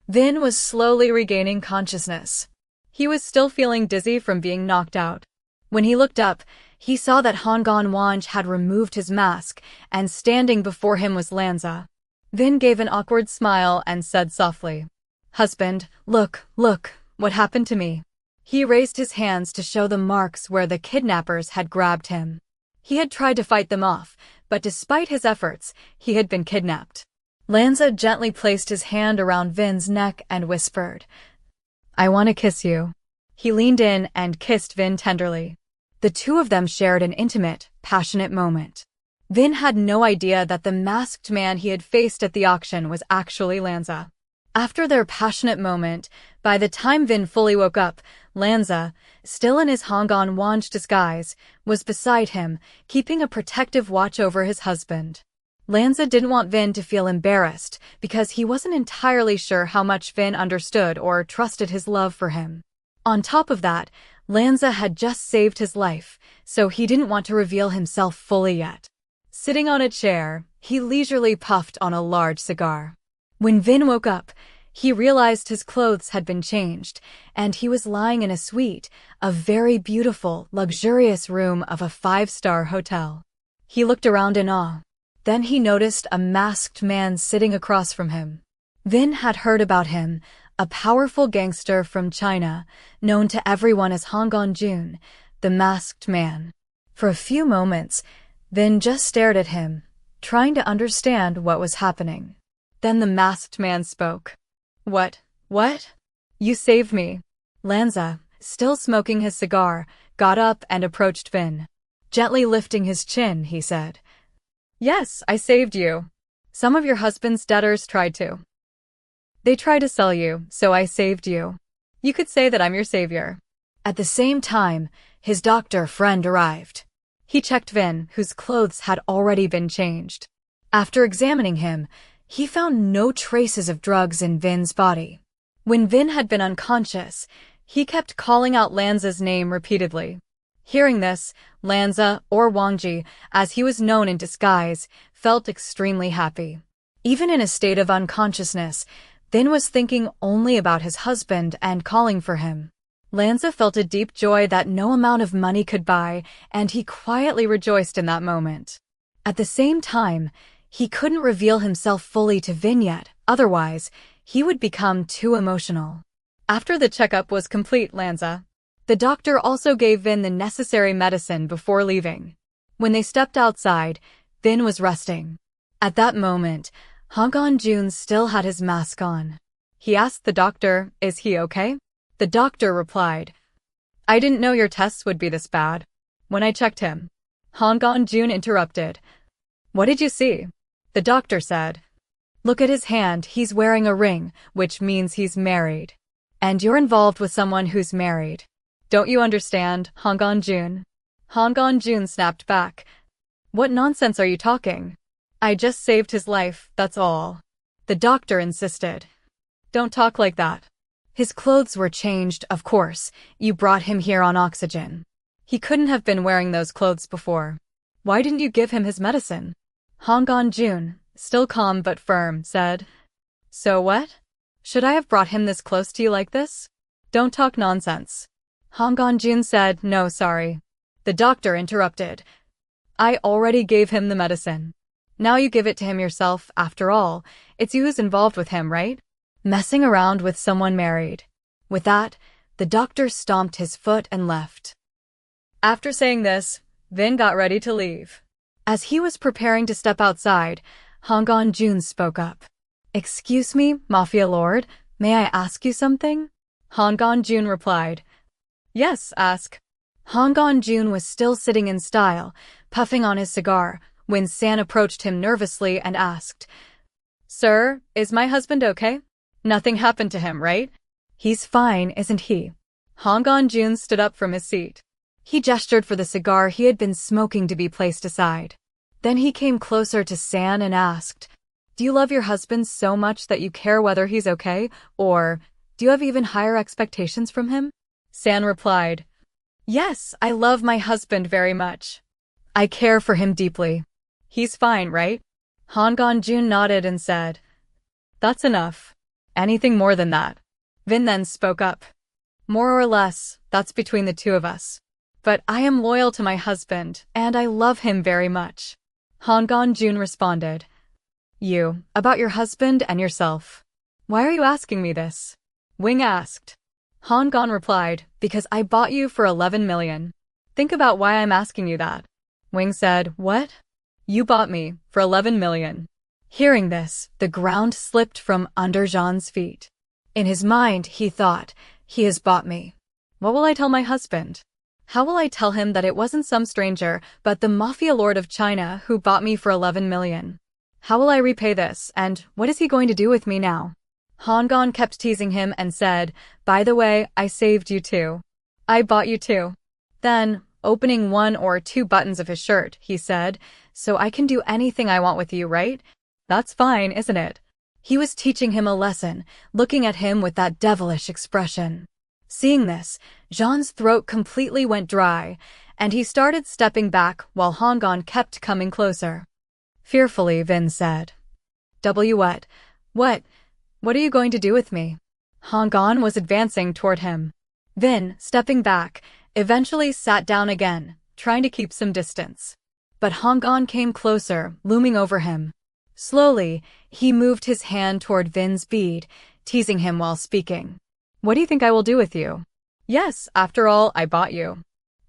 Vin was slowly regaining consciousness. He was still feeling dizzy from being knocked out. When he looked up, he saw that Hong Kong Wanj had removed his mask, and standing before him was Lanza. Vin gave an awkward smile and said softly, "Husband, look, what happened to me?" He raised his hands to show the marks where the kidnappers had grabbed him. He had tried to fight them off, but despite his efforts, he had been kidnapped. Lanza gently placed his hand around Vin's neck and whispered, "I want to kiss you." He leaned in and kissed Vin tenderly. The two of them shared an intimate, passionate moment. Vin had no idea that the masked man he had faced at the auction was actually Lanza. After their passionate moment, by the time Vin fully woke up, Lanza, still in his Hong Kong Wanj disguise, was beside him, keeping a protective watch over his husband. Lanza didn't want Vin to feel embarrassed because he wasn't entirely sure how much Vin understood or trusted his love for him. On top of that, Lanza had just saved his life, so he didn't want to reveal himself fully yet. Sitting on a chair, he leisurely puffed on a large cigar. When Vin woke up, he realized his clothes had been changed, and he was lying in a suite, a very beautiful, luxurious room of a 5-star hotel. He looked around in awe. Then he noticed a masked man sitting across from him. Vin had heard about him, a powerful gangster from China, known to everyone as Hong Kong Jun, the masked man. For a few moments, Vin just stared at him, trying to understand what was happening. Then the masked man spoke. What? You saved me." Lanza, still smoking his cigar, got up and approached Vin. Gently lifting his chin, he said, "Yes, I saved you. Some of your husband's debtors tried to." They tried to sell you, so I saved you. You could say that I'm your savior. At the same time, his doctor friend arrived. He checked Vin, whose clothes had already been changed. After examining him, he found no traces of drugs in Vin's body. When Vin had been unconscious, he kept calling out Lanza's name repeatedly. Hearing this, Lanza, or Wangji, as he was known in disguise, felt extremely happy. Even in a state of unconsciousness, Vin was thinking only about his husband and calling for him. Lanza felt a deep joy that no amount of money could buy, and he quietly rejoiced in that moment. At the same time, he couldn't reveal himself fully to Vin yet, otherwise, he would become too emotional. After the checkup was complete, the doctor also gave Vin the necessary medicine before leaving. When they stepped outside, Vin was resting. At that moment, Hong Jun still had his mask on. He asked the doctor, "Is he okay?" The doctor replied, "I didn't know your tests would be this bad." When I checked him, Hong Jun interrupted. "What did you see?" The doctor said, "Look at his hand, he's wearing a ring, which means he's married. And you're involved with someone who's married. Don't you understand, Hong Jun?" Hong Jun snapped back. "What nonsense are you talking? I just saved his life, that's all." The doctor insisted. "Don't talk like that. His clothes were changed, of course. You brought him here on oxygen. He couldn't have been wearing those clothes before. Why didn't you give him his medicine?" Hong Jun, still calm but firm, said, "So what? Should I have brought him this close to you like this? Don't talk nonsense." Hong Jun said, "No, sorry." The doctor interrupted. "I already gave him the medicine. Now you give it to him yourself, after all. It's you who's involved with him, right? Messing around with someone married." With that, the doctor stomped his foot and left. After saying this, Vin got ready to leave. As he was preparing to step outside, Hong Jun spoke up. "Excuse me, Mafia Lord, may I ask you something?" Hong Jun replied, "Yes, ask." Hong Jun was still sitting in style, puffing on his cigar, when San approached him nervously and asked, "Sir, is my husband okay? Nothing happened to him, right?" "He's fine, isn't he?" Hong Jun stood up from his seat. He gestured for the cigar he had been smoking to be placed aside. Then he came closer to San and asked, "Do you love your husband so much that you care whether he's okay, or do you have even higher expectations from him?" San replied, "Yes, I love my husband very much. I care for him deeply. He's fine, right?" Hong Jun nodded and said, "That's enough. Anything more than that?" Vin then spoke up. "More or less, that's between the two of us. But I am loyal to my husband, and I love him very much." Hong Jun responded, "You, about your husband and yourself. Why are you asking me this?" Wing asked. Hong replied, "Because I bought you for 11 million. Think about why I'm asking you that." Wing said, "What? You bought me for 11 million. Hearing this, the ground slipped from under Jean's feet. In his mind, he thought, "He has bought me. What will I tell my husband? How will I tell him that it wasn't some stranger, but the Mafia Lord of China who bought me for 11 million? How will I repay this, and what is he going to do with me now?" Hong kept teasing him and said, "By the way, I saved you too. I bought you too." Then, opening one or two buttons of his shirt, he said, "So I can do anything I want with you, right? That's fine, isn't it?" He was teaching him a lesson, looking at him with that devilish expression. Seeing this, Jean's throat completely went dry, and he started stepping back while Hong kept coming closer. Fearfully, Vin said, What? What are you going to do with me?" Hong was advancing toward him. Vin, stepping back, eventually sat down again, trying to keep some distance. But Hong came closer, looming over him. Slowly, he moved his hand toward Vin's bead, teasing him while speaking. "What do you think I will do with you? Yes, after all, I bought you.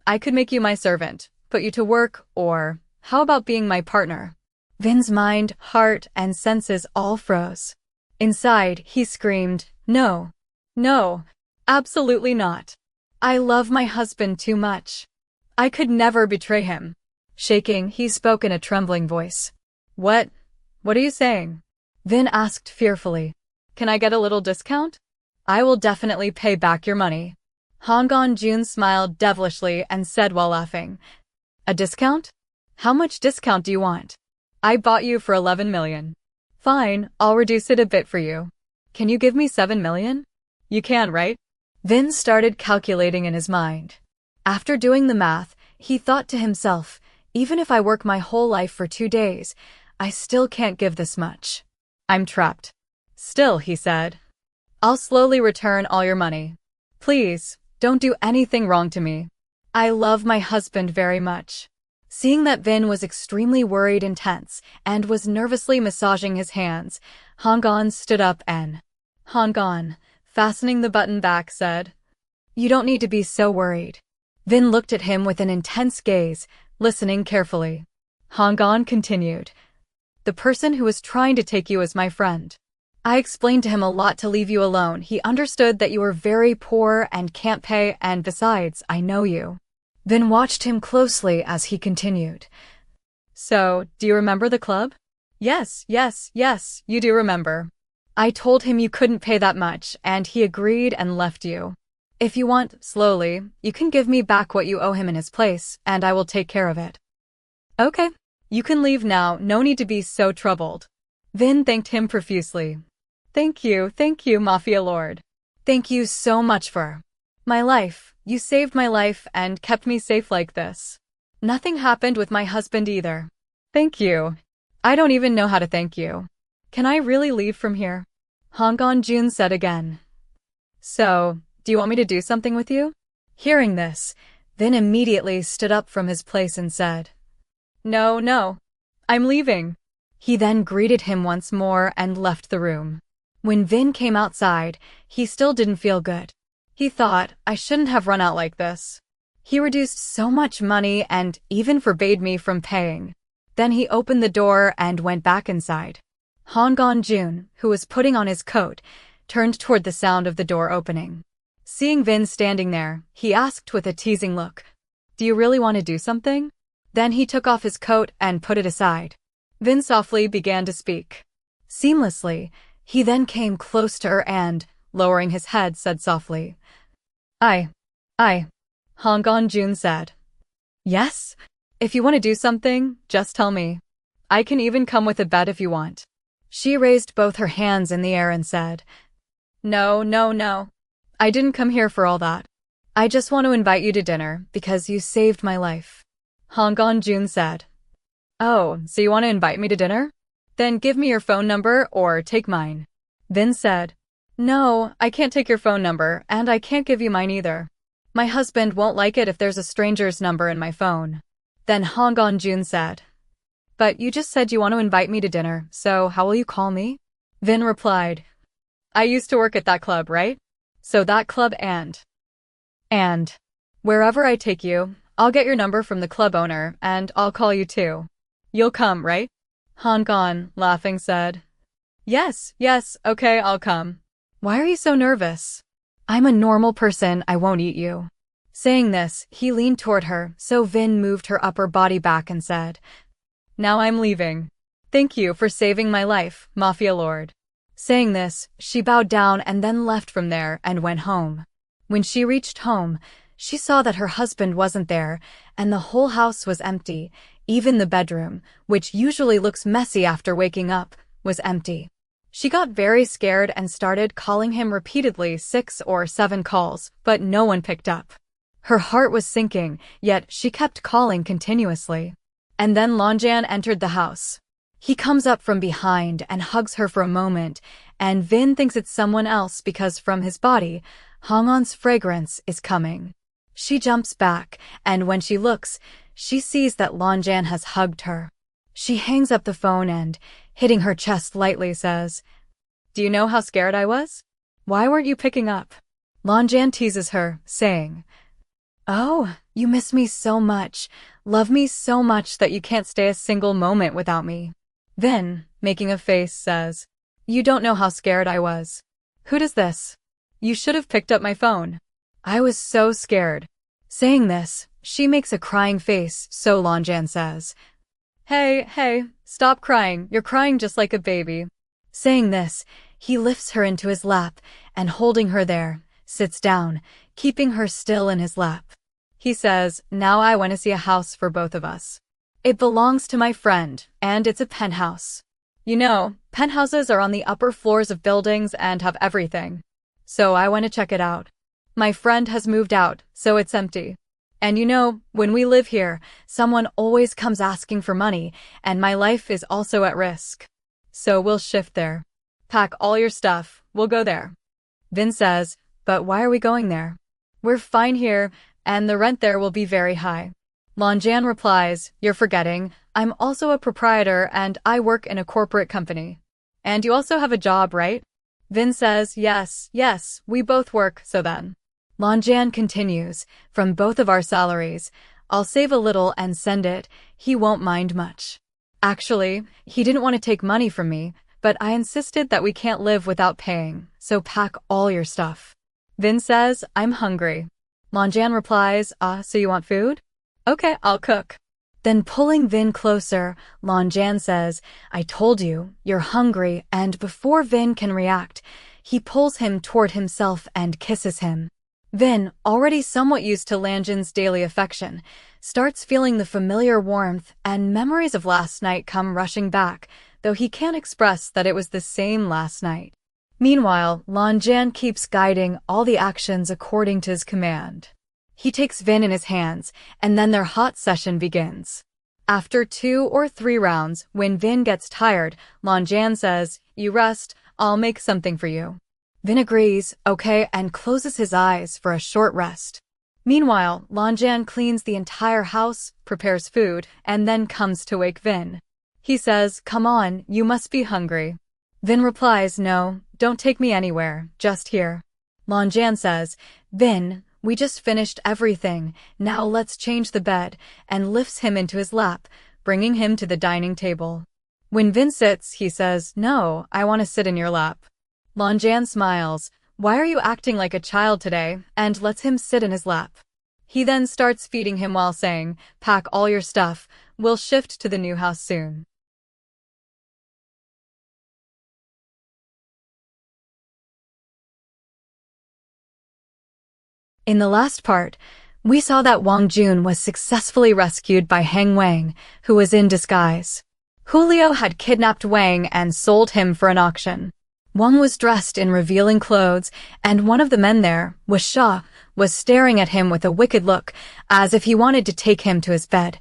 I could make you my servant, put you to work, or how about being my partner?" Vin's mind, heart, and senses all froze. Inside, he screamed, "No. No. Absolutely not. I love my husband too much. I could never betray him." Shaking, he spoke in a trembling voice. What are you saying?" Vin asked fearfully. Can I get a little discount? I will definitely pay back your money. Hangan-jun smiled devilishly and said while laughing, a discount? How much discount do you want? I bought you for 11 million. Fine, I'll reduce it a bit for you. Can you give me 7 million? You can, right? Vin started calculating in his mind. After doing the math, he thought to himself, even if I work my whole life for 2 days, I still can't give this much. I'm trapped. Still, he said, I'll slowly return all your money. Please, don't do anything wrong to me. I love my husband very much. Seeing that Vin was extremely worried and tense, and was nervously massaging his hands, Hangan stood up and Hangan, fastening the button back, said, you don't need to be so worried. Vin looked at him with an intense gaze, listening carefully. Hangan continued, the person who was trying to take you is my friend. I explained to him a lot to leave you alone. He understood that you were very poor and can't pay, and besides, I know you. Vin watched him closely as he continued. So, do you remember the club? Yes, you do remember. I told him you couldn't pay that much, and he agreed and left you. If you want, slowly, you can give me back what you owe him in his place, and I will take care of it. Okay. You can leave now, no need to be so troubled. Vin thanked him profusely. Thank you, Mafia Lord. Thank you so much for my life. You saved my life and kept me safe like this. Nothing happened with my husband either. Thank you. I don't even know how to thank you. Can I really leave from here? Hangan-jun said again. So, do you want me to do something with you? Hearing this, Vin immediately stood up from his place and said, No, I'm leaving. He then greeted him once more and left the room. When Vin came outside, he still didn't feel good. He thought, I shouldn't have run out like this. He reduced so much money and even forbade me from paying. Then he opened the door and went back inside. Hangan-jun, who was putting on his coat, turned toward the sound of the door opening. Seeing Vin standing there, he asked with a teasing look, do you really want to do something? Then he took off his coat and put it aside. Vin softly began to speak. Seamlessly, he then came close to her and, lowering his head, said softly, I. Hangan-jun said, yes? If you want to do something, just tell me. I can even come with a bet if you want. She raised both her hands in the air and said, No. I didn't come here for all that. I just want to invite you to dinner because you saved my life. Hangan-jun said, oh, so you want to invite me to dinner? Then give me your phone number or take mine. Vin said, no, I can't take your phone number and I can't give you mine either. My husband won't like it if there's a stranger's number in my phone. Then Hangan-jun said, but you just said you want to invite me to dinner, so how will you call me? Vin replied, I used to work at that club, right? So that club and wherever I take you, I'll get your number from the club owner and I'll call you too. You'll come, right? Hangan, laughing, said, yes, okay, I'll come. Why are you so nervous? I'm a normal person, I won't eat you. Saying this, he leaned toward her, so Vin moved her upper body back and said, now I'm leaving. Thank you for saving my life, Mafia Lord. Saying this, she bowed down and then left from there and went home. When she reached home, she saw that her husband wasn't there, and the whole house was empty. Even the bedroom, which usually looks messy after waking up, was empty. She got very scared and started calling him repeatedly, 6 or 7 calls, but no one picked up. Her heart was sinking, yet she kept calling continuously. And then Lanjan entered the house. He comes up from behind and hugs her for a moment, and Vin thinks it's someone else because from his body, Hangan's fragrance is coming. She jumps back, and when she looks, she sees that Lanjan has hugged her. She hangs up the phone and, hitting her chest lightly, says, do you know how scared I was? Why weren't you picking up? Lanjan teases her, saying, oh, you miss me so much, love me so much that you can't stay a single moment without me. Vin, making a face, says, you don't know how scared I was. Who does this? You should have picked up my phone. I was so scared. Saying this, she makes a crying face, so Lanjan says, hey, stop crying, you're crying just like a baby. Saying this, He lifts her into his lap and, holding her there, sits down, keeping her still in his lap. He says, "Now I want to see a house for both of us. It belongs to my friend, and it's a penthouse. You know, penthouses are on the upper floors of buildings and have everything. So I want to check it out. My friend has moved out, so it's empty. And you know, when we live here, someone always comes asking for money, and my life is also at risk. So we'll shift there. Pack all your stuff, we'll go there." Vin says, "But why are we going there? We're fine here, and the rent there will be very high." Lanjan replies, "You're forgetting, I'm also a proprietor and I work in a corporate company. And you also have a job, right?" Vin says, Yes, we both work, so then." Lanjan continues, "From both of our salaries, I'll save a little and send it, he won't mind much. Actually, he didn't want to take money from me, but I insisted that we can't live without paying, so pack all your stuff." Vin says, "I'm hungry." Lanjan replies, So you want food? Okay, I'll cook." Then pulling Vin closer, Lanjan says, "I told you, you're hungry," and before Vin can react, he pulls him toward himself and kisses him. Vin, already somewhat used to Lanjan's daily affection, starts feeling the familiar warmth, and memories of last night come rushing back, though he can't express that it was the same last night. Meanwhile, Lanjan keeps guiding all the actions according to his command. He takes Vin in his hands, and then their hot session begins. After 2 or 3 rounds, when Vin gets tired, Lanjan says, "You rest, I'll make something for you." Vin agrees, okay, and closes his eyes for a short rest. Meanwhile, Lanjan cleans the entire house, prepares food, and then comes to wake Vin. He says, "Come on, you must be hungry." Vin replies, "No, don't take me anywhere, just here." Lanjan says, "Vin, we just finished everything, now let's change the bed," and lifts him into his lap, bringing him to the dining table. When Vin sits, he says, "No, I want to sit in your lap." Lanjan smiles, "Why are you acting like a child today?" and lets him sit in his lap. He then starts feeding him while saying, "Pack all your stuff, we'll shift to the new house soon." In the last part, we saw that Wang Jun was successfully rescued by Heng Wang, who was in disguise. Julio had kidnapped Wang and sold him for an auction. Wang was dressed in revealing clothes, and one of the men there, Oneshot, was staring at him with a wicked look, as if he wanted to take him to his bed.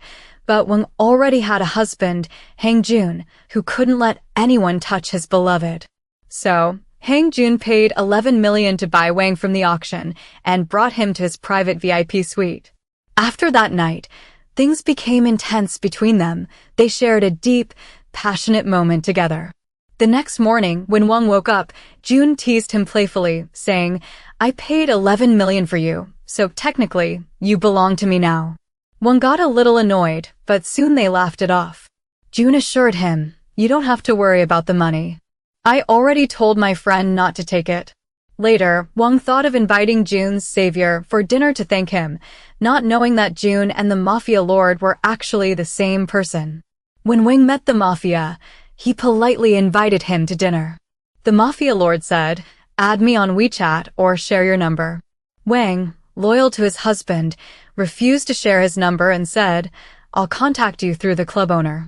But Wang already had a husband, Heng Jun, who couldn't let anyone touch his beloved. So, Heng Jun paid 11 million to buy Wang from the auction and brought him to his private VIP suite. After that night, things became intense between them. They shared a deep, passionate moment together. The next morning, when Wang woke up, Jun teased him playfully, saying, "I paid 11 million for you, so technically, you belong to me now." Wang got a little annoyed, but soon they laughed it off. Jun assured him, "You don't have to worry about the money. I already told my friend not to take it." Later, Wang thought of inviting Jun's savior for dinner to thank him, not knowing that Jun and the Mafia lord were actually the same person. When Wang met the Mafia, he politely invited him to dinner. The Mafia lord said, "Add me on WeChat or share your number." Wang, loyal to his husband, refused to share his number and said, "I'll contact you through the club owner."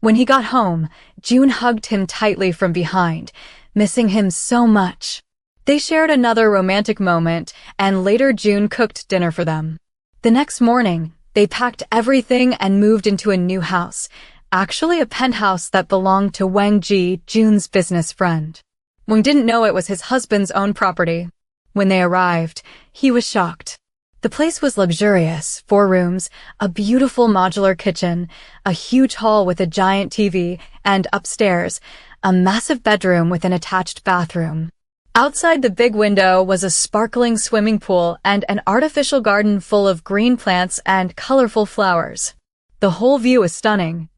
When he got home, Jun hugged him tightly from behind, missing him so much. They shared another romantic moment, and later Jun cooked dinner for them. The next morning, they packed everything and moved into a new house, actually a penthouse that belonged to Wang Ji, Jun's business friend. Wang didn't know it was his husband's own property. When they arrived, he was shocked. The place was luxurious, 4 rooms, a beautiful modular kitchen, a huge hall with a giant TV, and upstairs, a massive bedroom with an attached bathroom. Outside the big window was a sparkling swimming pool and an artificial garden full of green plants and colorful flowers. The whole view was stunning.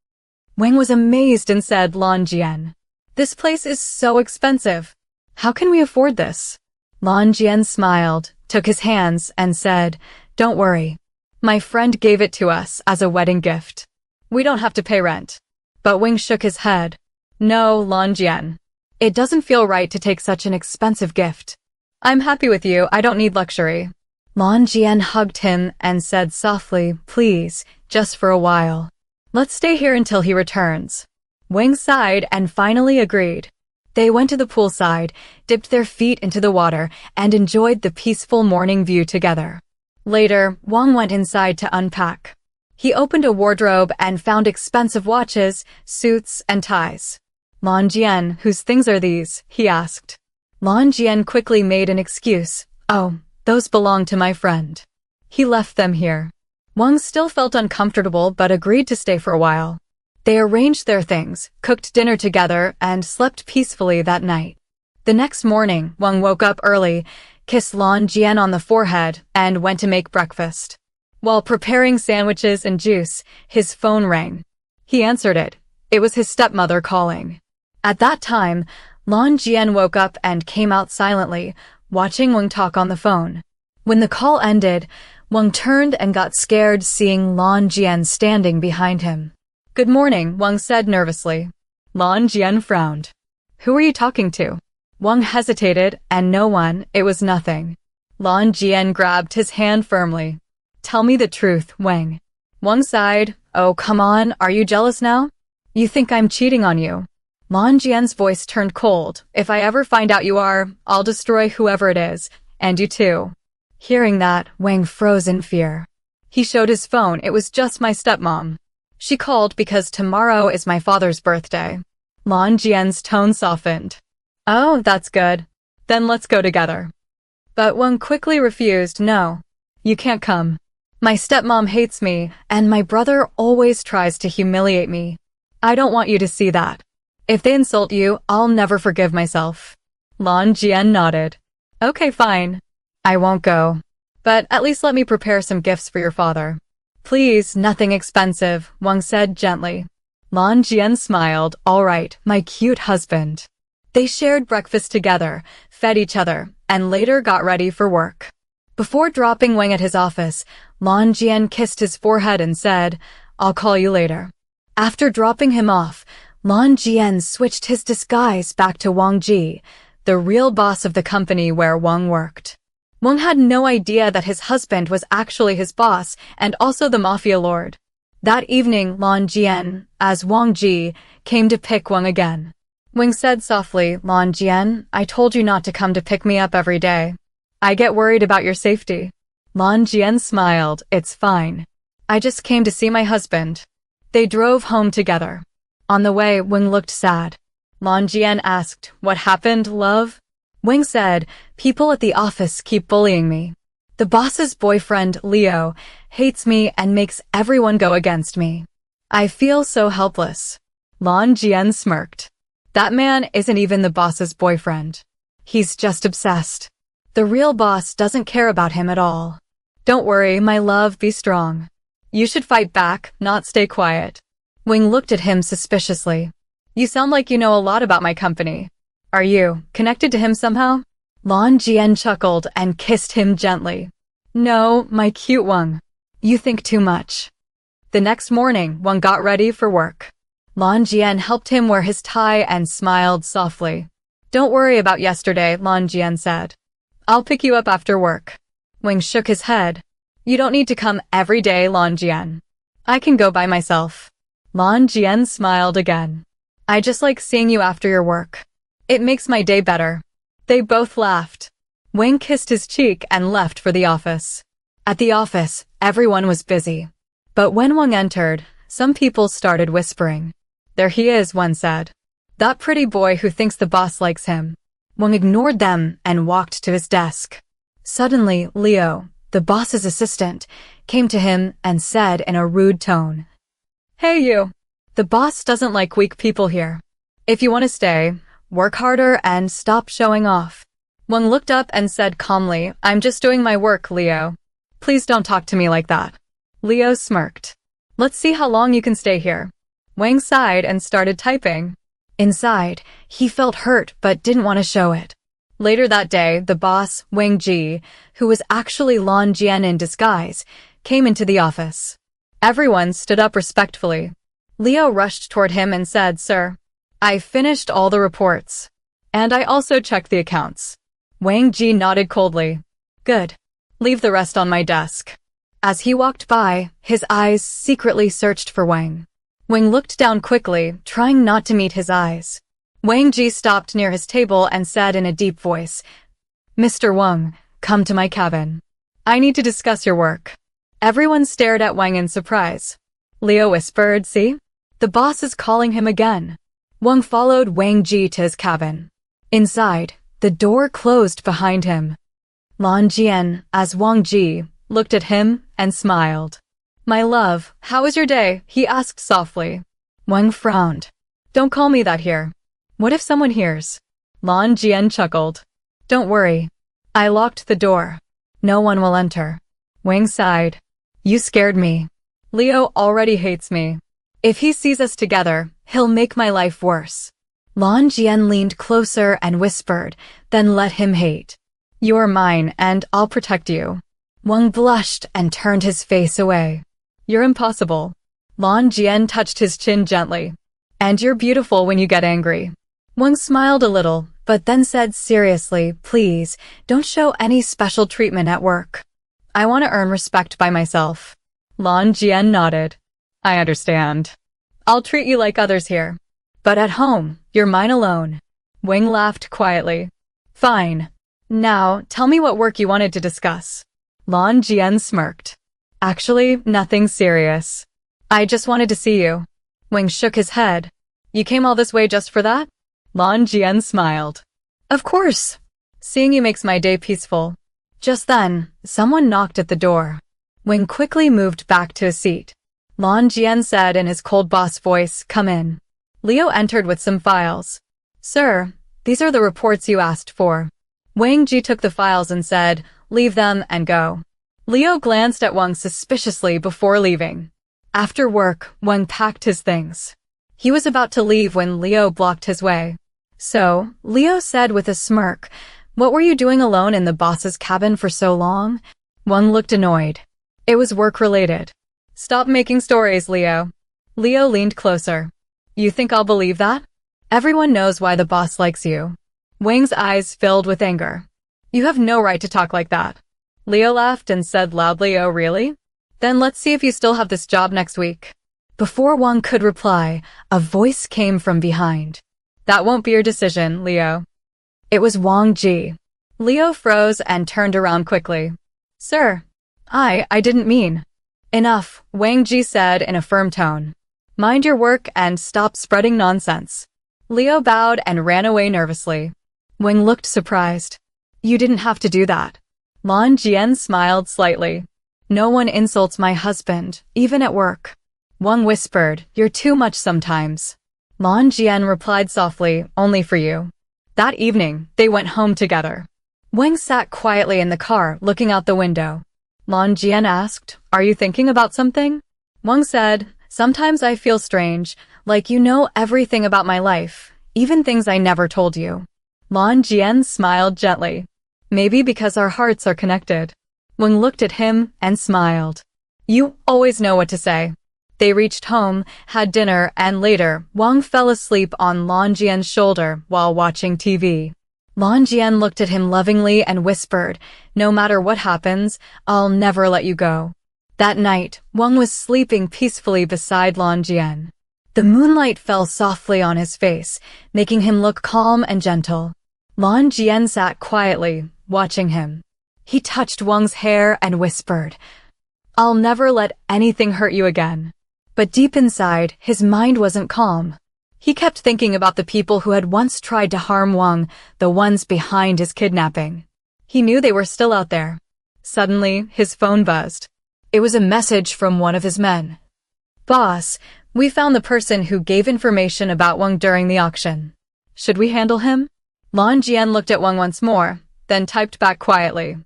Wang was amazed and said, "Lanjian, this place is so expensive. How can we afford this?" Lanjian smiled, took his hands, and said, "Don't worry. My friend gave it to us as a wedding gift. We don't have to pay rent." But Wang shook his head. "No, Lanjian. It doesn't feel right to take such an expensive gift. I'm happy with you, I don't need luxury. Lanjan hugged him and said softly, please, just for a while. Let's stay here until he returns. Wing sighed and finally agreed. They went to the poolside, dipped their feet into the water, and enjoyed the peaceful morning view together. Later, Wang went inside to unpack. He opened a wardrobe and found expensive watches, suits, and ties. Lanjan, whose things are these? He asked. Lanjan quickly made an excuse. Oh, those belong to my friend. He left them here. Wang still felt uncomfortable but agreed to stay for a while. They arranged their things, cooked dinner together, and slept peacefully that night. The next morning, Wang woke up early, kissed Lanjan on the forehead, and went to make breakfast. While preparing sandwiches and juice, his phone rang. He answered it. It was his stepmother calling. At that time, Lanjan woke up and came out silently, watching Wang talk on the phone. When the call ended, Wang turned and got scared seeing Lanjan standing behind him. Good morning, Wang said nervously. Lanjan frowned. Who are you talking to? Wang hesitated, and no one, it was nothing. Lanjan grabbed his hand firmly. Tell me the truth, Wang. Wang sighed. Oh, come on, are you jealous now? You think I'm cheating on you? Lanjan's voice turned cold. If I ever find out you are, I'll destroy whoever it is, and you too. Hearing that, Wang froze in fear. He showed his phone. It was just my stepmom. She called because tomorrow is my father's birthday. Lanjan's tone softened. Oh, that's good. Then let's go together. But Wang quickly refused. No, you can't come. My stepmom hates me, and my brother always tries to humiliate me. I don't want you to see that. If they insult you, I'll never forgive myself. Lanjan nodded. Okay, fine. I won't go. But at least let me prepare some gifts for your father. Please, nothing expensive, Wang said gently. Lanjan smiled. All right, my cute husband. They shared breakfast together, fed each other, and later got ready for work. Before dropping Wang at his office, Lanjan kissed his forehead and said, I'll call you later. After dropping him off, Lanjan switched his disguise back to Wang Ji, the real boss of the company where Wang worked. Wang had no idea that his husband was actually his boss and also the Mafia lord. That evening, Lanjan, as Wang Ji, came to pick Wang again. Wang said softly, Lanjan, I told you not to come to pick me up every day. I get worried about your safety. Lanjan smiled. It's fine. I just came to see my husband. They drove home together. On the way, Wang looked sad. Lanjan asked, What happened, love? Wang said, People at the office keep bullying me. The boss's boyfriend, Leo, hates me and makes everyone go against me. I feel so helpless. Lanjan smirked. That man isn't even the boss's boyfriend. He's just obsessed. The real boss doesn't care about him at all. Don't worry, my love, be strong. You should fight back, not stay quiet. Wang looked at him suspiciously. You sound like you know a lot about my company. Are you connected to him somehow? Lanjan chuckled and kissed him gently. No, my cute Wang. You think too much. The next morning, Wang got ready for work. Lanjan helped him wear his tie and smiled softly. Don't worry about yesterday, Lanjan said. I'll pick you up after work. Wang shook his head. You don't need to come every day, Lanjan. I can go by myself. Lanjan smiled again. I just like seeing you after your work. It makes my day better. They both laughed. Wang kissed his cheek and left for the office. At the office, everyone was busy. But when Wang entered, some people started whispering. There he is, one said. That pretty boy who thinks the boss likes him. Wang ignored them and walked to his desk. Suddenly, Leo, the boss's assistant, came to him and said in a rude tone. Hey you! The boss doesn't like weak people here. If you want to stay, work harder and stop showing off. Wang looked up and said calmly, I'm just doing my work, Leo. Please don't talk to me like that. Leo smirked. Let's see how long you can stay here. Wang sighed and started typing. Inside, he felt hurt but didn't want to show it. Later that day, the boss, Wang Ji, who was actually Lanjan in disguise, came into the office. Everyone stood up respectfully. Leo rushed toward him and said, Sir, I finished all the reports. And I also checked the accounts. Wang Ji nodded coldly. Good. Leave the rest on my desk. As he walked by, his eyes secretly searched for Wang. Wang looked down quickly, trying not to meet his eyes. Wang Ji stopped near his table and said in a deep voice, Mr. Wang, come to my cabin. I need to discuss your work. Everyone stared at Wang in surprise. Leo whispered, see? The boss is calling him again. Wang followed Wang Ji to his cabin. Inside, the door closed behind him. Lanjan, as Wang Ji, looked at him and smiled. My love, how was your day? He asked softly. Wang frowned. Don't call me that here. What if someone hears? Lanjan chuckled. Don't worry. I locked the door. No one will enter. Wang sighed. You scared me. Leo already hates me. If he sees us together, he'll make my life worse. Lanjan leaned closer and whispered, then let him hate. You're mine and I'll protect you. Wang blushed and turned his face away. You're impossible. Lanjan touched his chin gently. And you're beautiful when you get angry. Wang smiled a little, but then said seriously, please, don't show any special treatment at work. I want to earn respect by myself. Lanjan nodded. I understand. I'll treat you like others here. But at home, you're mine alone. Wang laughed quietly. Fine. Now, tell me what work you wanted to discuss. Lanjan smirked. Actually, nothing serious. I just wanted to see you. Wang shook his head. You came all this way just for that? Lanjan smiled. Of course. Seeing you makes my day peaceful. Just then, someone knocked at the door. Wang quickly moved back to his seat. Lanjan said in his cold boss voice, come in. Leo entered with some files. Sir, these are the reports you asked for. Wang Ji took the files and said, leave them and go. Leo glanced at Wang suspiciously before leaving. After work, Wang packed his things. He was about to leave when Leo blocked his way. So, Leo said with a smirk, what were you doing alone in the boss's cabin for so long? Wang looked annoyed. It was work-related. Stop making stories, Leo. Leo leaned closer. You think I'll believe that? Everyone knows why the boss likes you. Wang's eyes filled with anger. You have no right to talk like that. Leo laughed and said loudly, oh really? Then let's see if you still have this job next week. Before Wang could reply, a voice came from behind. That won't be your decision, Leo. It was Wang Ji. Leo froze and turned around quickly. Sir, I didn't mean. Enough, Wang Ji said in a firm tone. Mind your work and stop spreading nonsense. Leo bowed and ran away nervously. Wang looked surprised. You didn't have to do that. Lanjan smiled slightly. No one insults my husband, even at work. Wang whispered, you're too much sometimes. Lanjan replied softly, only for you. That evening, they went home together. Wang sat quietly in the car, looking out the window. Lanjan asked, are you thinking about something? Wang said, sometimes I feel strange, like you know everything about my life, even things I never told you. Lanjan smiled gently. Maybe because our hearts are connected. Wang looked at him and smiled. You always know what to say. They reached home, had dinner, and later, Wang fell asleep on Lanjan's shoulder while watching TV. Lanjan looked at him lovingly and whispered, no matter what happens, I'll never let you go. That night, Wang was sleeping peacefully beside Lanjan. The moonlight fell softly on his face, making him look calm and gentle. Lanjan sat quietly, watching him. He touched Wang's hair and whispered, I'll never let anything hurt you again. But deep inside, his mind wasn't calm. He kept thinking about the people who had once tried to harm Wang, the ones behind his kidnapping. He knew they were still out there. Suddenly, his phone buzzed. It was a message from one of his men. Boss, we found the person who gave information about Wang during the auction. Should we handle him? Lanjan looked at Wang once more, then typed back quietly.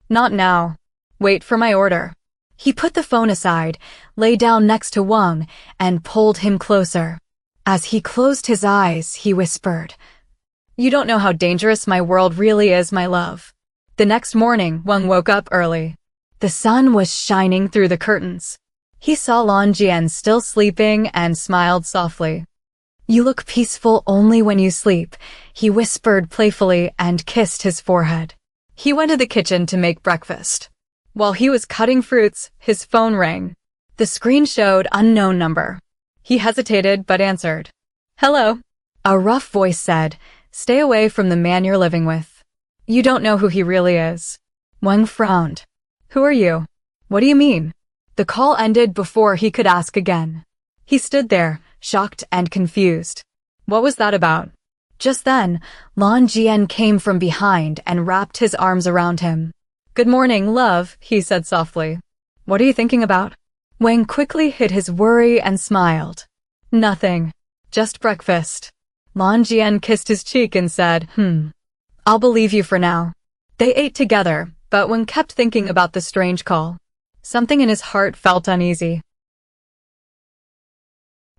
Not now. Wait for my order. He put the phone aside, lay down next to Wang, and pulled him closer. As he closed his eyes, he whispered, You don't know how dangerous my world really is, my love. The next morning, Wang woke up early. The sun was shining through the curtains. He saw Lanjan still sleeping and smiled softly. You look peaceful only when you sleep, he whispered playfully and kissed his forehead. He went to the kitchen to make breakfast. While he was cutting fruits, his phone rang. The screen showed unknown number. He hesitated but answered. Hello. A rough voice said, stay away from the man you're living with. You don't know who he really is. Wang frowned. Who are you? What do you mean? The call ended before he could ask again. He stood there, shocked and confused. What was that about? Just then, Lanjan came from behind and wrapped his arms around him. Good morning, love, he said softly. What are you thinking about? Wang quickly hid his worry and smiled. Nothing. Just breakfast. Lanjan kissed his cheek and said, I'll believe you for now. They ate together, but Wang kept thinking about the strange call. Something in his heart felt uneasy.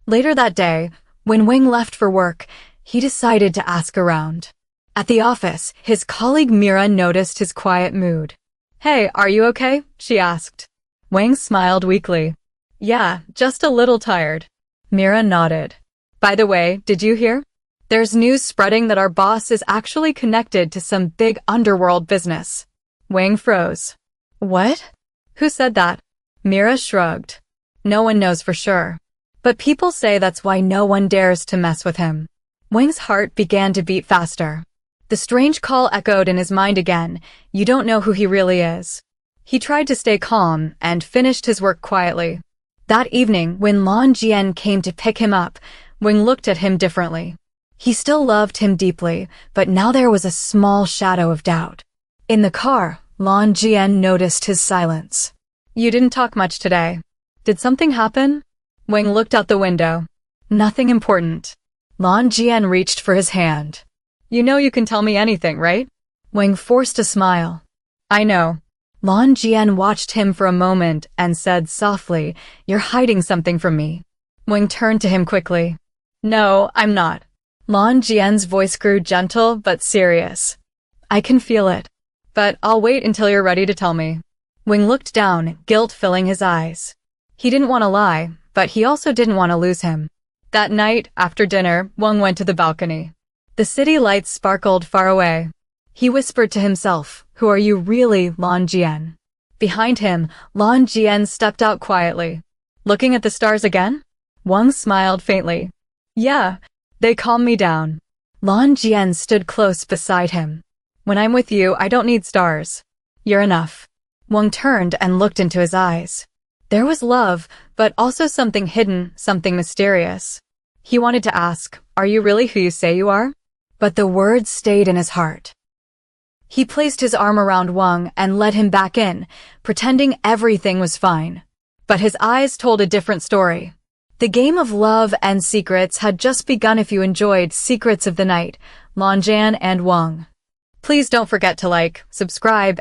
Later that day, when Wang left for work, he decided to ask around. At the office, his colleague Mira noticed his quiet mood. Hey, are you okay? She asked. Wang smiled weakly. Yeah, just a little tired. Mira nodded. By the way, did you hear? There's news spreading that our boss is actually connected to some big underworld business. Wang froze. What? Who said that? Mira shrugged. No one knows for sure. But people say that's why no one dares to mess with him. Wang's heart began to beat faster. The strange call echoed in his mind again. You don't know who he really is. He tried to stay calm and finished his work quietly. That evening, when Lanjan came to pick him up, Wang looked at him differently. He still loved him deeply, but now there was a small shadow of doubt. In the car, Lanjan noticed his silence. You didn't talk much today. Did something happen? Wang looked out the window. Nothing important. Lanjan reached for his hand. You know you can tell me anything, right? Wang forced a smile. I know. Lanjan watched him for a moment and said softly, You're hiding something from me. Wang turned to him quickly. No, I'm not. Lanjan's voice grew gentle but serious. I can feel it. But I'll wait until you're ready to tell me. Wang looked down, guilt filling his eyes. He didn't want to lie, but he also didn't want to lose him. That night, after dinner, Wang went to the balcony. The city lights sparkled far away. He whispered to himself, Who are you really, Lanjan? Behind him, Lanjan stepped out quietly. Looking at the stars again? Wang smiled faintly. Yeah, they calm me down. Lanjan stood close beside him. When I'm with you, I don't need stars. You're enough. Wang turned and looked into his eyes. There was love, but also something hidden, something mysterious. He wanted to ask, Are you really who you say you are? But the words stayed in his heart. He placed his arm around Wang and led him back in, pretending everything was fine. But his eyes told a different story. The game of love and secrets had just begun. If you enjoyed Secrets of the Night, Lanjan and Wing, please don't forget to like, subscribe,